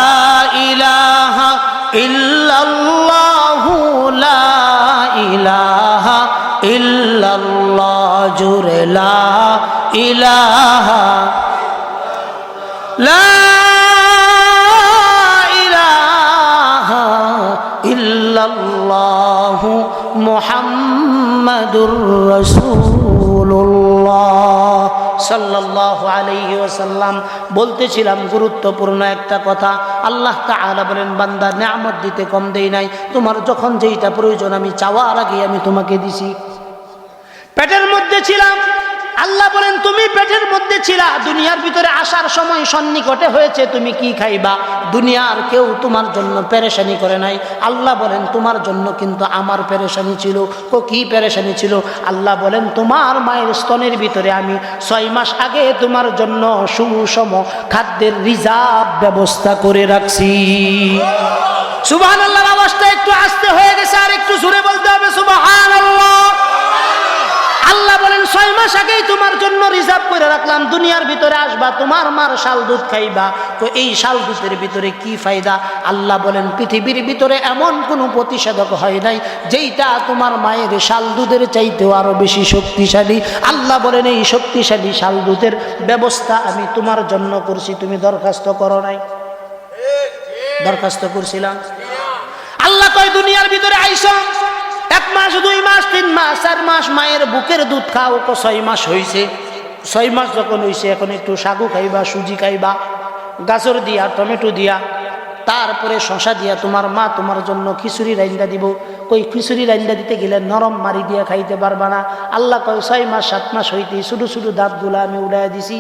ইলাহা ইল্লাল্লাহু লা ইলাহা ইল্লাল্লাহ জোরে লা ইলাহা লা ইলাহা ইল্লাল্লাহু মুহাম্মাদুর রাসূলুল্লাহ সাল্লাল্লাহু আলাইহি ওয়াসাল্লাম। বলতেছিলাম গুরুত্বপূর্ণ একটা কথা। আল্লাহ তাআলা বলেন, বান্দা নিয়ামত দিতে কম দেই নাই, তোমার যখন যেইটা প্রয়োজন আমি চাওয়ার আগে আমি তোমাকে দিছি। পেটের মধ্যে ছিলাম, আল্লাহ বলেন তুমি পেটের মধ্যে ছিলা, দুনিয়ার ভিতরে আসার সময় সন্নিকটে হয়েছে তুমি কি খাইবা। দুনিয়ার কেউ তোমার জন্য পেরেশানি করে নাই। আল্লাহ বলেন তোমার জন্য কিন্তু আমার পেরেশানি ছিল। তো কি পেরেশানি ছিল? আল্লাহ বলেন তোমার মায়ের স্তনের ভিতরে আমি 6 মাস আগে তোমার জন্য সুষম খাদ্যের রিজার্ভ ব্যবস্থা করে রাখছি। সুবহানাল্লাহর আওয়াজটা একটু আস্তে হয়ে গেছে, আর একটু জোরে বলতে হবে সুবহানাল্লাহ। আল্লাহ বলেন 6 মাস আগেই তোমার জন্য রিজার্ভ করে রাখলাম। দুনিয়ার ভিতরে আসবা, তোমার মার শাল দুধ খাইবা। তো এই শাল দুধের ভিতরে কি ফায়দা? আল্লাহ বলেন পৃথিবীর ভিতরে এমন কোনো প্রতিষেধক হয় নাই যেইটা তোমার মায়ের শাল দুধের চাইতেও আরো বেশি শক্তিশালী। আল্লাহ বলেন এই শক্তিশালী শাল দুধের ব্যবস্থা আমি তোমার জন্য করছি, তুমি দরখাস্ত করো নাই? দরখাস্ত করছিলাম। আল্লাহ কয় দুনিয়ার ভিতরে আইসো, 1 মাস 2 মাস 3 মাস 4 মাস মায়ের বুকের দুধ খাও। 6 মাস হয়েছে। 6 মাস যখন হয়েছে এখন একটু সাগু খাইবা, সুজি খাইবা, গাজর দিয়া, টমেটো দিয়া, তারপরে শশা দিয়া তোমার মা তোমার জন্য খিচুড়ি রাইন্দা দিব। কই খিচুড়ি রাইন্দা দিতে গেলে নরম মারি দিয়া খাইতে পারবা না। আল্লাহ কয় 6 মাস 7 মাস হইতে শুধু শুধু দাঁতগুলা আমি উড়াই দিছি।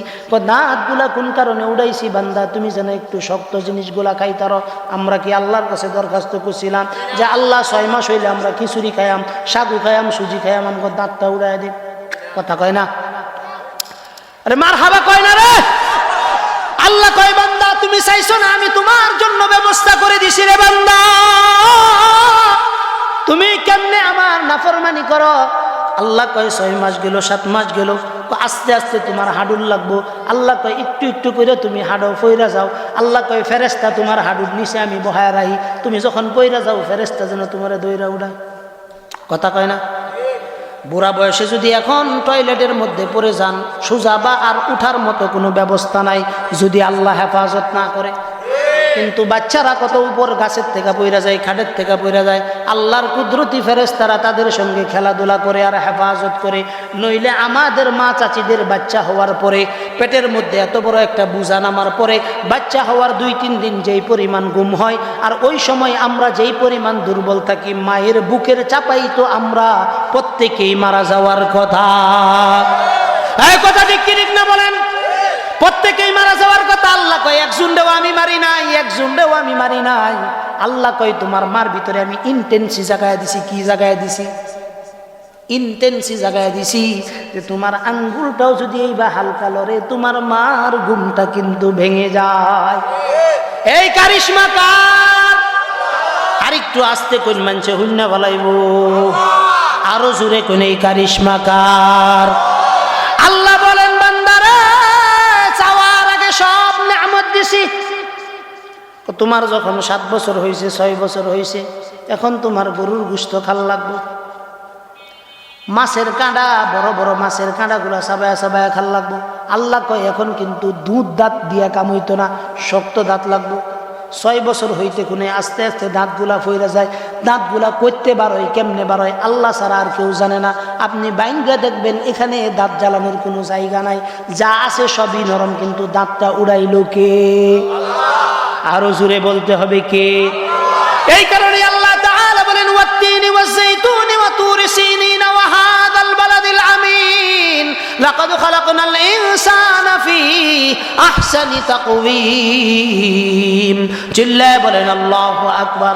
দাঁতগুলা কোন কারণে উড়াইছি? বান্দা তুমি যেন একটু শক্ত জিনিসগুলা খাইতারো। আমরা কি আল্লাহর কাছে দরখাস্ত করছিলাম যে আল্লাহ 6 মাস হইলে আমরা খিচুড়ি খাইয়াম, সাগু খাইয়াম, সুজি খাইয়াম, আমাকে দাঁতটা উড়াই দিন? কথা কয় না? আরে মারহাবা কয় না রে? আল্লাহ কয় বান্দা তুমি চাইছো না, আমি তোমার জন্য ব্যবস্থা করে দিছি রে বান্দা। তুমি কেমনে আমার নাফরমানি করো? আল্লাহ কয় 6 মাস গেল, 7 মাস গেল, আস্তে আস্তে তোমার হাডুর লাগবো। আল্লাহ কয় একটু একটু করে তুমি হাডো পইরা যাও। আল্লাহ কয় ফেরেশতা তোমার হাডুর নিচে আমি বহায় রাখি, তুমি যখন পইরা যাও ফেরেশতা যেন তোমার দইরা উড়ায়। কথা কয় না? বুড়া বয়সে যদি এখন টয়লেটের মধ্যে পড়ে যান, সোজা বা আর উঠার মতো কোনো ব্যবস্থা নাই যদি আল্লাহ হেফাজত না করে। কিন্তু বাচ্চারা কত উপর গাছের থেকে পইরা যায়, খাটের থেকে পইরা যায়, আল্লাহর কুদরতি ফেরেশতারা তাদের সঙ্গে খেলাধুলা করে আর হেফাজত করে। নইলে আমাদের মা চাচিদের বাচ্চা হওয়ার পরে পেটের মধ্যে এত বড় একটা বোঝা নামার পরে বাচ্চা হওয়ার 2-3 দিন যেই পরিমাণ ঘুম হয়, আর ওই সময় আমরা যেই পরিমাণ দুর্বল থাকি, মায়ের বুকের চাপাই তো আমরা প্রত্যেকেই মারা যাওয়ার কথা। এই কথা ঠিক কি ঠিক না বলেন? প্রত্যেকেই মারা যাওয়ার কথা। আল্লাহ কয় একজনও আমি মারি নাই, একজনও আমি মারি নাই। আল্লাহ কয় তোমার মার ভিতরে আমি ইন্টেন্সি জাগায় দিছি। কি জাগায় দিছি? ইন্টেন্সি জাগায় দিছি যে তোমার আঙ্গুলটাও যদি এইবার হালকা লড়ে তোমার মার ঘুমটা কিন্তু ভেঙে যায়। এই কারিশমা কার? আরেকটু আস্তে কোন মানছে হুন্না বলাইব, আরো জোরে কোন এই কারিশমা কার? আল্লাহ বলেন বান্দারে চাওয়ার আগে সব নিয়ামত দিছি। তোমার যখন 7 বছর হয়েছে, 6 বছর হয়েছে, এখন তোমার গরুর গোশত খাল লাগবে। মাছের কাঁটা, বড় বড় মাছের কাঁটাগুলা সাবায়া সাবায়া খাল লাগবো। আল্লাহ কয় এখন কিন্তু দুধ দাঁত দিয়া কাম হইতো না, শক্ত দাঁত লাগবো। 6 বছর হইতে কোনে আস্তে আস্তে দাঁতগুলা ফইরা যায়। দাঁতগুলা করতে বারোয়, কেমনে বারোয় আল্লাহ ছাড়া আর কেউ জানে না। আপনি বাইঙ্গা দেখবেন এখানে দাঁত জ্বালানোর কোনো জায়গা নাই, যা আছে সবই নরম, কিন্তু দাঁতটা উড়াইল কে? আরো জোরে বলতে হবে কে? এই কারণে আল্লাহ তাআলা বলেন ওয়াত্তিনি ওয়াজ-যাইতুনি ওয়া তুরি সিনিন ওয়া হাযাল বালাদিল আমিন লাকাদ খালাকনাল ইনসানা ফি আহসানি তাকওয়িম। চিল্লায় বলেন আল্লাহু আকবার।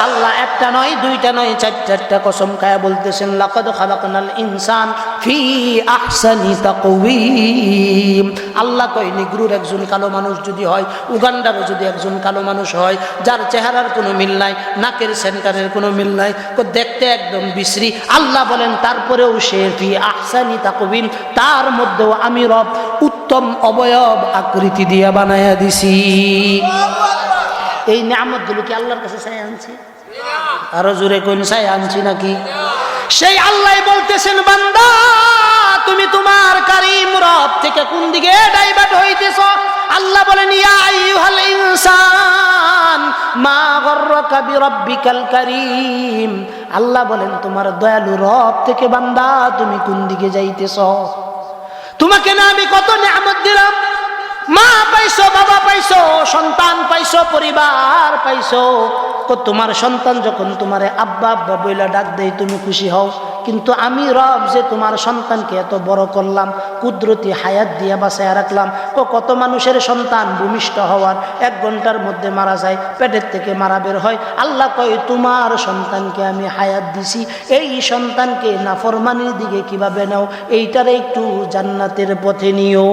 আল্লাহ একটা নয়, দুইটা নয়, চারটা কসম খায়া বলতেছেন লাকাদ খালাকনাল ইনসান ফি আহসানি তাকওয়িম। আল্লাহ কয় নিগ্রুর একজন কালো মানুষ যদি হয়, উগান্ডারও যদি একজন কালো মানুষ হয়, যার চেহারার কোনো মিল নাই, নাকের সেন্টারের কোনো মিল নাই, দেখতে একদম বিশ্রী, আল্লাহ বলেন তারপরেও সে ফি আহসানি তাকওয়িম, তার মধ্যেও আমি রব উত্তম অবয়ব আকৃতি দিয়ে বানায়া দিছি। এই নিয়ামতগুলো কি আল্লাহর কাছে চাই আনছি? আরো জোরে কোন চাই আনছি নাকি? সেই আল্লাহ বলতেছেন বান্দা তুমি তোমার কারীম রব থেকে কোন দিকে ডাইভার্ট হইতেছ? আল্লাহ বলেন ইয়া আইয়ুহাল ইনসান মা গররাকা বিরাব্বিকাল কারীম। আল্লাহ বলেন তোমার দয়ালু রব থেকে বান্দা তুমি কোন দিকে যাইতেছ? তোমাকে না আমি কত নিয়ামত দিলাম, মা পাইছো, বাবা পাইছো, সন্তান পাইছো, পরিবার পাইছো। তোমার সন্তান যখন তোমারে আব্বা আব্বা বইলা ডাক দেয় তুমি খুশি হও, কিন্তু আমি রব যে তোমার সন্তানকে এত বড় করলাম, কুদরতি হায়াত দিয়ে বাঁচায় রাখলাম। কত মানুষের সন্তান ভূমিষ্ঠ হওয়ার 1 ঘন্টার মধ্যে মারা যায়, পেটের থেকে মারা বের হয়। আল্লাহ কয় তোমার সন্তানকে আমি হায়াত দিছি, এই সন্তানকে নাফরমানির দিকে কিভাবে নাও, এইটারে একটু জান্নাতের পথে নিও।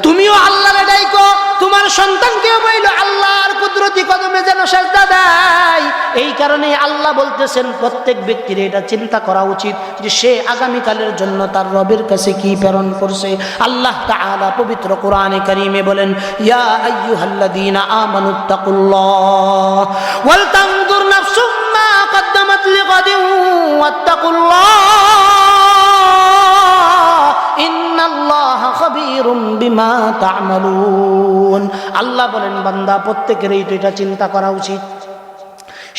তুমিও আল্লাহরে ডাইকো, তোমার সন্তানকেও বইল আল্লাহর কুদরতি কদমে যেন সাজদা দেয়। এই কারণে আল্লাহ বলতেছেন প্রত্যেক ব্যক্তির এটা চিন্তা করা উচিত যে সে আগামীকালের জন্য তার রবের কাছে কি প্রেরণ করছে। আল্লাহ তাআলা পবিত্র কোরআনে কারীমে বলেন ইয়া আইয়ুহাল্লাযীনা আমানুত্তাকুল্লাহ ওয়াল তানজুর নাফসুম মা কদ্দামাত লিগাদিন ওয়াত্তাকুল্লাহ ইন্নাল্লাহা খাবীরুম বিমা তা'মালুন। আল্লাহ বলেন বান্দা প্রত্যেকেরই তো এটা চিন্তা করা উচিত,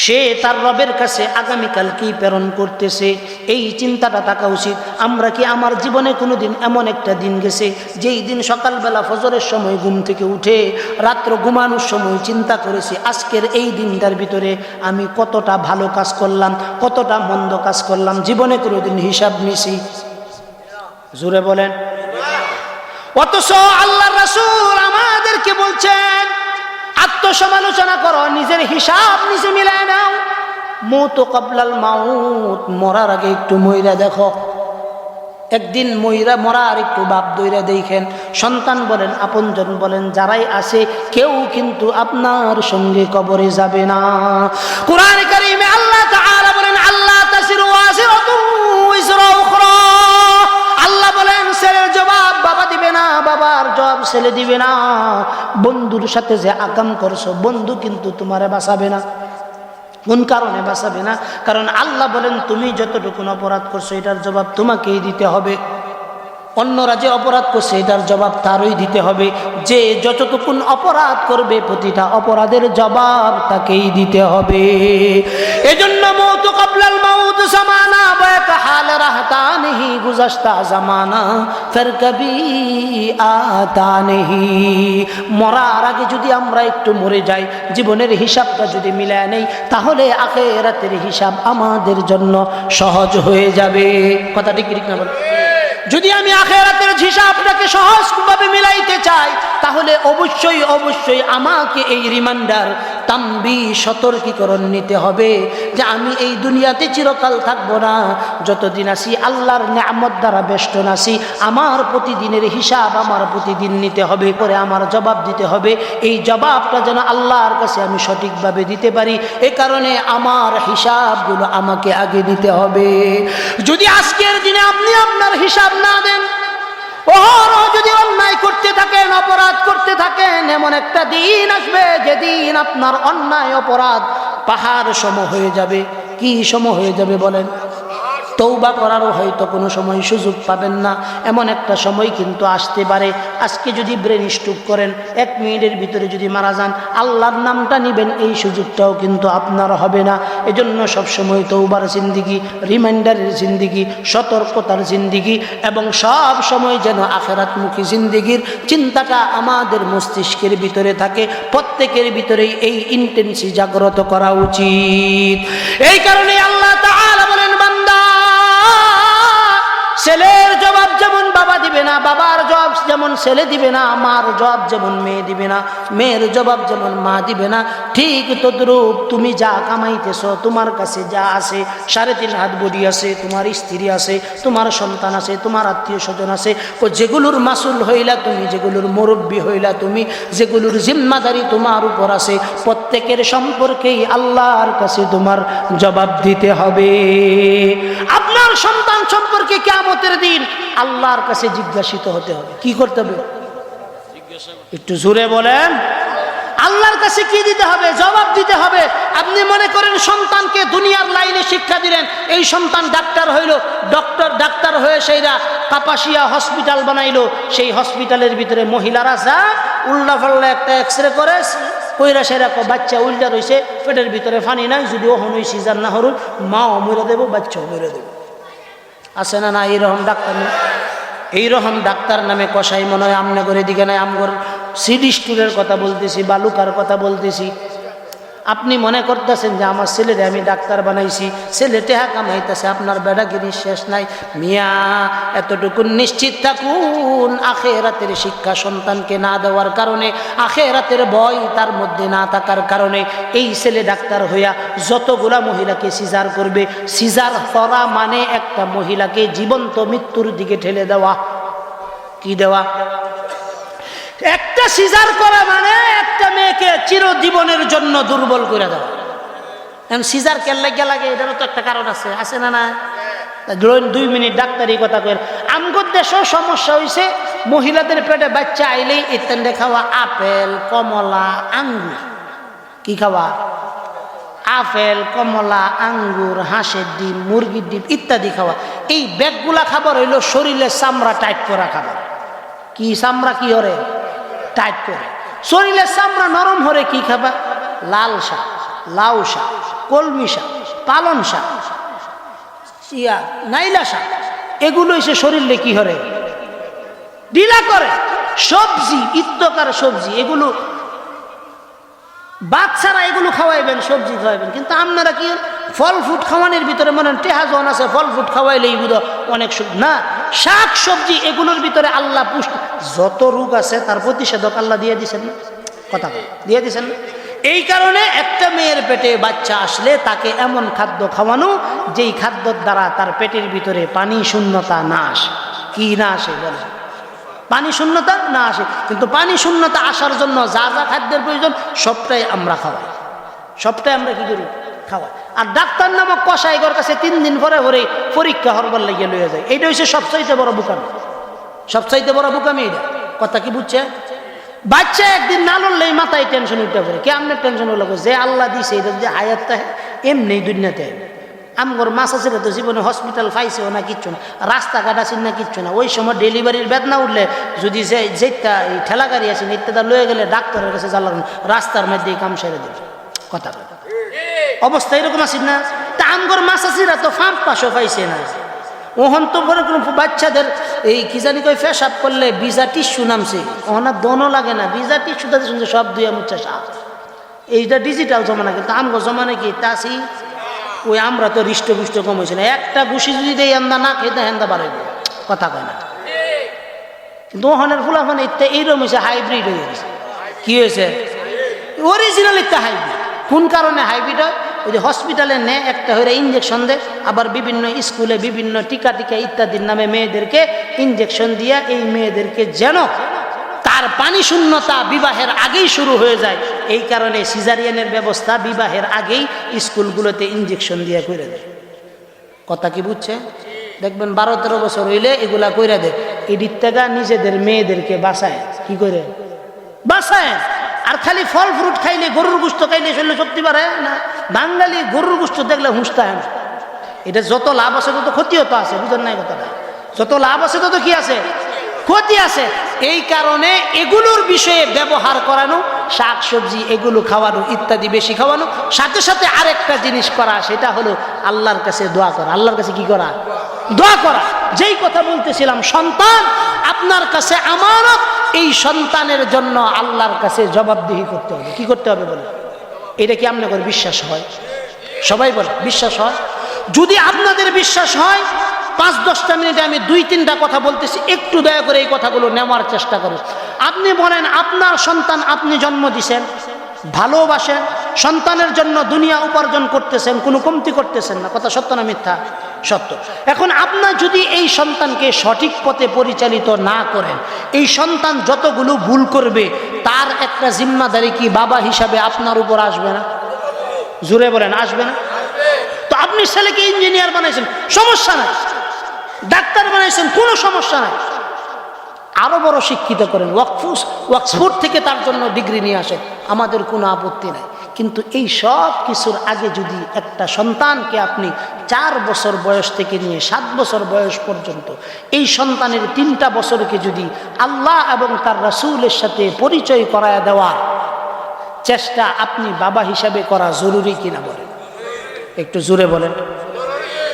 সে তার রবের কাছে আগামীকাল কি প্রেরণ করতেছে, এই চিন্তাটা থাকা উচিত। আমরা কি আমার জীবনে কোনোদিন এমন একটা দিন গেছে যেই দিন সকালবেলা ফজরের সময় ঘুম থেকে উঠে রাত্র ঘুমানোর সময় চিন্তা করেছি আজকের এই দিনটার ভিতরে আমি কতটা ভালো কাজ করলাম, কতটা মন্দ কাজ করলাম? জীবনে কোনোদিন হিসাব নিছি? জোরে বলেন। অথচ আল্লাহর রাসূল আমাদেরকে বলছেন আত্মসমালোচনা করো, নিজের হিসাব নিজে মিলায় নাও। মৌত কবলাল মাউত, মরার আগে একটু মইরা দেখো। একদিন মরার একটু বাপ দইরা দেখেন। সন্তান বলেন, আপনজন বলেন, যারাই আসে কেউ কিন্তু আপনার সঙ্গে কবরে যাবে না। কোরআন কারীমে আল্লাহ তাআলা বলেন আল্লাহ জবাব ছেলে দিবে না। বন্ধুর সাথে যে আকাম করছো, বন্ধু কিন্তু তোমারে বাঁচাবে না। কোন কারণে বাঁচাবে না? কারণ আল্লাহ বলেন তুমি যতটুকু অপরাধ করছো এটার জবাব তোমাকেই দিতে হবে। অন্যরা যে অপরাধ করছে এটার জবাব তারই দিতে হবে। যে যতটুকুন অপরাধ করবে প্রতিটা অপরাধের জবাব তাকেই দিতে হবে। এজন্য মৌত কাবলাল মাউত জামানা বায়ক হাল রাহতা নেহি গুজাশতা জামানা ফির কবি আতা নেহি। মরার আগে যদি আমরা একটু মরে যাই, জীবনের হিসাবটা যদি মিলায় নেই, তাহলে আখিরাতের হিসাব আমাদের জন্য সহজ হয়ে যাবে। কথাটি ঠিক না বল? যদি আমি আখিরাতের হিসাবটাকে সহজভাবে মিলাইতে চাই, তাহলে অবশ্যই অবশ্যই আমাকে এই রিমাইন্ডার, তাম্বি, সতর্কীকরণ নিতে হবে যে আমি এই দুনিয়াতে চিরকাল থাকবো না। যতদিন আছি আল্লাহর নিয়ামত দ্বারা বেষ্টন আছি, আমার প্রতিদিনের হিসাব আমার প্রতিদিন নিতে হবে, পরে আমার জবাব দিতে হবে। এই জবাবটা যেন আল্লাহর কাছে আমি সঠিকভাবে দিতে পারি, এ কারণে আমার হিসাবগুলো আমাকে আগে দিতে হবে। যদি আজকের দিনে আপনি আপনার হিসাব না দেন, ওহরহ যদি অন্যায় করতে থাকেন, অপরাধ করতে থাকেন, এমন একটা দিন আসবে যেদিন আপনার অন্যায় অপরাধ পাহাড় সম হয়ে যাবে। কি সম হয়ে যাবে বলেন? তওবা করারও হয়তো কোনো সময় সুযোগ পাবেন না, এমন একটা সময় কিন্তু আসতে পারে। আজকে যদি ব্রেন স্ট্রোক করেন, 1 মিনিটের ভিতরে যদি মারা যান, আল্লাহর নামটা নিবেন, এই সুযোগটাও কিন্তু আপনার হবে না। এজন্য সবসময় তওবার জিন্দিগি, রিমাইন্ডারের জিন্দিগি, সতর্কতার জিন্দিগি এবং সব সময় যেন আখিরাতমুখী জিন্দিগির চিন্তাটা আমাদের মস্তিষ্কের ভিতরে থাকে। প্রত্যেকের ভিতরেই এই ইন্টেন্সি জাগ্রত করা উচিত। এই কারণে আল্লাহ তাআলা বলেন, বান্দা, ছেলের জবাব যেমন বাবা দিবে না, বাবার জবাব যেমন ছেলে দিবে না, মার জবাব যেমন মেয়ে দিবে না, মেয়ের জবাব যেমন মা দিবে না, ঠিক তদ্রূপ তুমি যা কামাইতেছ, তোমার কাছে যা আছে, 3.5 হাত বডি আছে, তোমার স্ত্রী আছে, তোমার সন্তান আছে, তোমার আত্মীয় স্বজন আছে, ও যেগুলোর মাসুল হইলা তুমি, যেগুলোর মুরব্বী হইলা তুমি, যেগুলোর জিম্মাদারি তোমার উপর আছে, প্রত্যেকের সম্পর্কেই আল্লাহর কাছে তোমার জবাব দিতে হবে। আপনার সন্তান সম্পর্কে কিয়ামতের দিন আল্লাহর কাছে জিজ্ঞাসিত হতে হবে। কি করতে হবে? একটু জোরে বলেন। আল্লাহর কাছে কি দিতে হবে? জবাব দিতে হবে। আপনি মনে করেন সন্তানকে দুনিয়ার লাইনে শিক্ষা দিলেন, এই সন্তান ডাক্তার হইল, ডাক্তার হয়ে সেইরা কাপাসিয়া হসপিটাল বানাইলো, সেই হসপিটালের ভিতরে মহিলারা যা উল্টা পাল্লা একটা এক্সরে করে কইরা সেরা বাচ্চা উল্টা রয়েছে, পেটের ভিতরে পানি নাই, যদি ওহনই সিজার না হরুন, মাও মরে দেবো, বাচ্চাও মরে দেবো। আছে না না এইরকম ডাক্তার? এইরকম ডাক্তার নামে কষাই মনে হয় আমনে করে দিকে নাই। আমগর সিডি স্টুলের কথা বলতেছি, বালুকার কথা বলতেছি। আপনি মনে করতেছেন যে আমার ছেলেরে আমি ডাক্তার বানাইছি, ছেলে টেহা কামাইতেছে, আপনার বেড়াগিরি শেষ নাই। মিয়া, এতটুকু নিশ্চিত থাকুন, আখিরাতের শিক্ষা সন্তানকে না দেওয়ার কারণে, আখিরাতের ভয় তার মধ্যে না থাকার কারণে এই ছেলে ডাক্তার হইয়া যতগুলা মহিলাকে সিজার করবে, সিজার করা মানে একটা মহিলাকে জীবন্ত মৃত্যুর দিকে ঠেলে দেওয়া। কি দেওয়া? একটা সিজার করা মানে একটা মেয়েকে চিরজীবনের জন্য দুর্বল করে দেওয়া। এখন সিজার কেন লাগে? এটারও তো একটা কারণ আছে, আছে না? না 2 মিনিট ডাক্তারি কথা কই। আমগর দেশেও সমস্যা হয়েছে, মহিলাদের পেটে বাচ্চা আইলেই ইত্যাদি খাওয়া, আপেল, কমলা, আঙ্গুর। কি খাওয়া? আপেল, কমলা, আঙ্গুর, হাঁসের ডিম, মুরগির ডিম ইত্যাদি খাওয়া। এই ব্যাগগুলা খাবার হইলো শরীরের চামড়া টাইট করা খাবার। কি চামড়া কি হরে? টাইট করে। শরীরের চামড়া নরম হরে কি খাবা? লাল শাক, লাউ শাক, কলমি শাক, পালন শাক, নাইলা শাক, এগুলো এসে শরীরে কি হরে? ঢিলা করে। সবজি, ইত্যকার সবজি, এগুলো বাচ্চারা এগুলো খাওয়াইবেন, সবজি খাওয়াইবেন। কিন্তু আপনারা কি ফল ফ্রুট খাওয়ানোর ভিতরে মনে টেহা জন আছে, ফল ফ্রুট খাওয়াইলেই বুধ অনেক না, শাক সবজি এগুলোর ভিতরে আল্লাহ পুষ্টি, যত রোগ আছে তার প্রতিষেধক আল্লাহ দিয়ে দিচ্ছেন না? কথা দিয়ে দিচ্ছেন না? এই কারণে একটা মেয়ের পেটে বাচ্চা আসলে তাকে এমন খাদ্য খাওয়ানো যেই খাদ্যর দ্বারা তার পেটের ভিতরে পানি শূন্যতা না আসে। কি না আসে বলে? পানি শূন্যতা না আসে। কিন্তু পানি শূন্যতা আসার জন্য যা যা খাদ্যের প্রয়োজন সবটাই আমরা খাওয়াই, সবটাই আমরা কি করি? খাওয়াই। আর ডাক্তার নামক কসাইগর কাছে 3 দিন পরে পরীক্ষা হরবার লাগিয়ে লইয়া যায়। এইটা হচ্ছে সবচাইতে বড় বোকামি, সবচাইতে বড় বোকামি এটা। কথা কি বুঝছে? বাচ্চা একদিন না লড়লেই মাথায় টেনশন উঠতে পারে। কে আপনার টেনশন হলো? যে আল্লাহ দিছে এটা যে হায়াতটা এমনি দুনিয়াতে। আমগর মাছ আছে তো জীবনে হসপিটাল পাইছেও না, কিচ্ছু না, রাস্তাঘাট আছেন না, কিচ্ছু না। ওই সময় ডেলিভারির বেদনা উঠলে যদি যেটা এই ঠেলা গাড়ি আছেন ইত্যাদি লয়ে গেলে ডাক্তারের কাছে জ্বালান, রাস্তার মধ্যে কাম সেরে দেবে। কথা অবস্থা এরকম আছেন না? তা আমগর মাছ আছিরা তো ফাঁপ পাশও পাইছে না। ওহন তো কোনো বাচ্চাদের এই কি জানি কই পেশাব করলে ভিজা টিস্যু নামছে, ওনার দনও লাগে না, ভিজা টিস্যু তাদের শুনছে সব দুই মুচ্ছা সাপ। এইটা ডিজিটাল জমানা, কিন্তু আমগো জমানে কি তাছি ওই আমরা তো হৃষ্টপুষ্ট কম হয়েছে না। একটা ঘুষি যদি দেয় এন্দা না খেতে হেন্দা বাড়াইব, কথা কয় না। কিন্তু ওখানের ফুলাফান ইত্যা এইরকম হয়েছে, হাইব্রিড হয়ে গেছে। কি হয়েছে? অরিজিনাল ইত্যা হাইব্রিড। কোন কারণে হাইব্রিড হয়? ওই যে হসপিটালে নেয় একটা হয়ে ইঞ্জেকশন দেয়, আবার বিভিন্ন স্কুলে বিভিন্ন টিকা ইত্যাদির নামে মেয়েদেরকে ইঞ্জেকশন দিয়া এই মেয়েদেরকে যেন তার পানি শূন্যতা বিবাহের আগেই শুরু হয়ে যায়, এই কারণে সিজারিয়ানের ব্যবস্থা বিবাহের আগেই স্কুলগুলোতে ইঞ্জেকশন দিয়ে করে দেয়। কথা কি বুঝছে? দেখবেন 12-13 বছর হইলে এগুলা কইরা দেয়। এদিক থেকে নিজেদের মেয়েদেরকে বাঁচায়। কি করে বাঁচায়? আর খালি ফল ফ্রুট খাইলে, গরুর গোশত খাইলে শরীরে শক্তি বাড়ে না। বাঙালি গরুর গোশত দেখলে হুঁসতে হয় না। এটা যত লাভ আছে তত ক্ষতিও তো আছে, বুঝেন নাই কথাটা? যত লাভ আছে তত কি আছে? ক্ষতি আছে। এই কারণে এগুলোর বিষয়ে ব্যবহার করানো, শাক সবজি এগুলো খাওয়ানো ইত্যাদি বেশি খাওয়ানো, সাথে সাথে আরেকটা জিনিস করা, সেটা হলো আল্লাহর কাছে দোয়া করা। আল্লাহর কাছে কি করা? দোয়া করা। যেই কথা বলতেছিলাম, সন্তান আপনার কাছে আমানত, এই সন্তানের জন্য আল্লাহর কাছে জবাবদিহি করতে হবে। কি করতে হবে বলে? এটা কি আপনাদের বিশ্বাস হয়? সবাই বলে বিশ্বাস হয়? যদি আপনাদের বিশ্বাস হয়, 5-10টা মিনিটে আমি 2-3টা কথা বলতেছি, একটু দয়া করে এই কথাগুলো নেওয়ার চেষ্টা করুন। আপনি বলেন, আপনার সন্তান আপনি জন্ম দিছেন, ভালোবাসেন, সন্তানের জন্য দুনিয়া উপার্জন করতেছেন, কোনো কমতি করতেছেন না। কথা সত্য না মিথ্যা? সত্য। এখন আপনার যদি এই সন্তানকে সঠিক পথে পরিচালিত না করেন, এই সন্তান যতগুলো ভুল করবে তার একটা জিম্মাদারি কি বাবা হিসাবে আপনার উপর আসবে না? জোরে বলেন, আসবে না? তো আপনি ছেলেকে ইঞ্জিনিয়ার বানাইছেন, সমস্যা নাই। ডাক্তার বানাইছেন, কোনো সমস্যা নাই। আরো বড় শিক্ষিত করেন, অক্সফোর্ড থেকে তার জন্য ডিগ্রি নিয়ে আসেন, আমাদের কোনো আপত্তি নাই। কিন্তু এই সব কিছুর আগে যদি একটা সন্তানকে আপনি 4 বছর বয়স থেকে নিয়ে 7 বছর বয়স পর্যন্ত এই সন্তানের 3টা বছরকে যদি আল্লাহ এবং তার রাসূলের সাথে পরিচয় করায় দেওয়ার চেষ্টা আপনি বাবা হিসাবে করা জরুরি কিনা বলেন? একটু জোরে বলেন।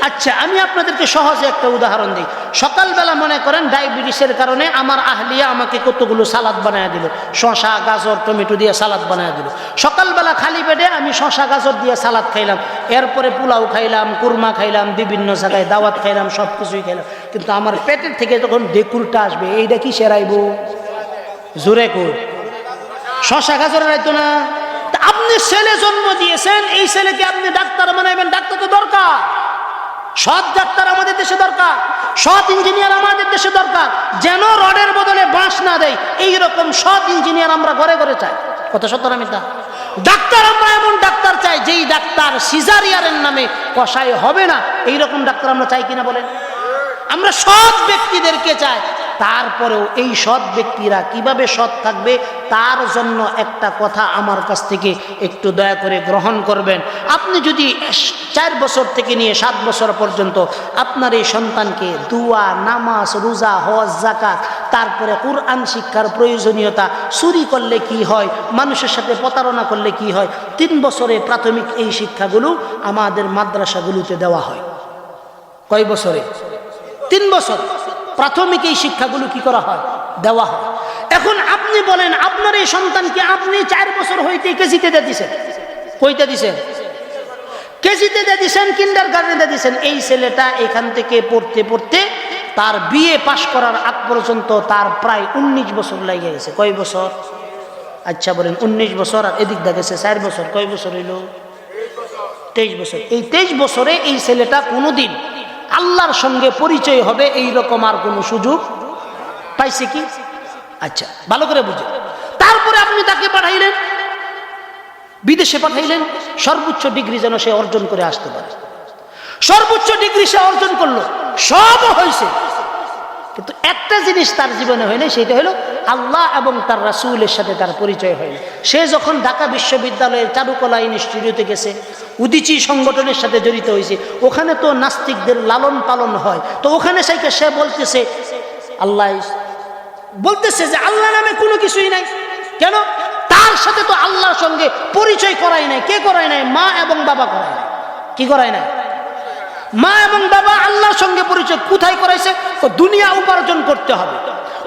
আচ্ছা, আমি আপনাদেরকে সহজে একটা উদাহরণ দিই। সকালবেলা মনে করেন ডায়াবেটিসের কারণে আমার আহলিয়া আমাকে কতগুলো সালাদ বানায় দিল, শসা গাজর টমেটো দিয়ে সালাদ বানায় দিল। সকালবেলা খালি পেটে আমি শসা গাজর দিয়ে সালাদ খাইলাম, এরপরে পোলাও খাইলাম, কুরমা খাইলাম, বিভিন্ন জায়গায় দাওয়াত খাইলাম, সব কিছুই খাইলাম। কিন্তু আমার পেটের থেকে যখন ডেকুরটা আসবে, এইটা কি সেরাইব? জোরে কর। শসা গাজর রাইতো না। আপনি ছেলে জন্ম দিয়েছেন, এই ছেলেকে আপনি ডাক্তার বানাইবেন, ডাক্তার তো দরকার। সৎ ডাক্তার আমাদের দেশে দরকার, সৎ ইঞ্জিনিয়ার আমাদের দেশে দরকার, যেন রডের বদলে বাঁশ না দেয় এইরকম সৎ ইঞ্জিনিয়ার আমরা ঘরে ঘরে চাই। কত সত্য না মিথ্যা? ডাক্তার আমরা এমন ডাক্তার চাই যেই ডাক্তার সিজারিয়ানের নামে কষাই হবে না, এইরকম ডাক্তার আমরা চাই কিনা বলেন? আমরা সৎ ব্যক্তিদেরকে চাই। তারপরেও এই সৎ ব্যক্তিরা কিভাবে সৎ থাকবে তার জন্য একটা কথা আমার কাছ থেকে একটু দয়া করে গ্রহণ করবেন। আপনি যদি 4 বছর থেকে নিয়ে 7 বছর পর্যন্ত আপনার এই সন্তানকে দুয়া, নামাজ, রোজা, হজ, যাকাত, তারপরে কুরআন শিক্ষার প্রয়োজনীয়তা, চুরি করলে কি হয়, মানুষের সাথে প্রতারণা করলে কি হয়, 3 বছরে প্রাথমিক এই শিক্ষাগুলো আমাদের মাদ্রাসাগুলোতে দেওয়া হয়। কয় বছরে? 3 বছর প্রাথমিক এই শিক্ষাগুলো কি করা হয়? দেওয়া হয়। এখন আপনি বলেন, আপনার এই সন্তানকে আপনি 4 বছর হইতে কেজিতে দিয়ে দিছেন। কইতে দিছেন? কেজিতে দিয়ে দিছেন, কিন্ডারগার্টেনে দিছেন। এই ছেলেটা এখান থেকে পড়তে পড়তে তার বিএ পাশ করার আগ পর্যন্ত তার প্রায় 19 বছর লেগে গেছে। কয় বছর? আচ্ছা বলেন, 19 বছর। আর এদিক দিয়ে গেছে 4 বছর। কয় বছর হইল? 23 বছর। এই 23 বছরে এই ছেলেটা কোনোদিন আল্লাহর সঙ্গে পরিচয় হবে এইরকম আর কোনো সুযোগ পাইছে কি? আচ্ছা, ভালো করে বুঝে। তারপরে আপনি তাকে পাঠাইলেন, বিদেশে পাঠাইলেন, সর্বোচ্চ ডিগ্রি যেন সে অর্জন করে আসতে পারে। সর্বোচ্চ ডিগ্রি সে অর্জন করলো, সব হয়েছে। কিন্তু একটা জিনিস তার জীবনে হয় না, সেটা হলো আল্লাহ এবং তার রাসূলের সাথে তার পরিচয় হয় না। সে যখন ঢাকা বিশ্ববিদ্যালয়ের চারুকলা ইনস্টিটিউটে গেছে, উদীচী সংগঠনের সাথে জড়িত হয়েছে, ওখানে তো নাস্তিকদের লালন পালন হয়, তো ওখানে সে বলতেছে আল্লাহ, বলতেছে যে আল্লাহ নামে কোনো কিছুই নাই। কেন? তার সাথে তো আল্লাহর সঙ্গে পরিচয় করাই নাই। কে করাই নাই? মা এবং বাবা করাই নাই। কি করাই নাই? মা এবং বাবা আল্লাহর সঙ্গে পরিচয় কোথায় করাইছে? ও দুনিয়া উপার্জন করতে হবে।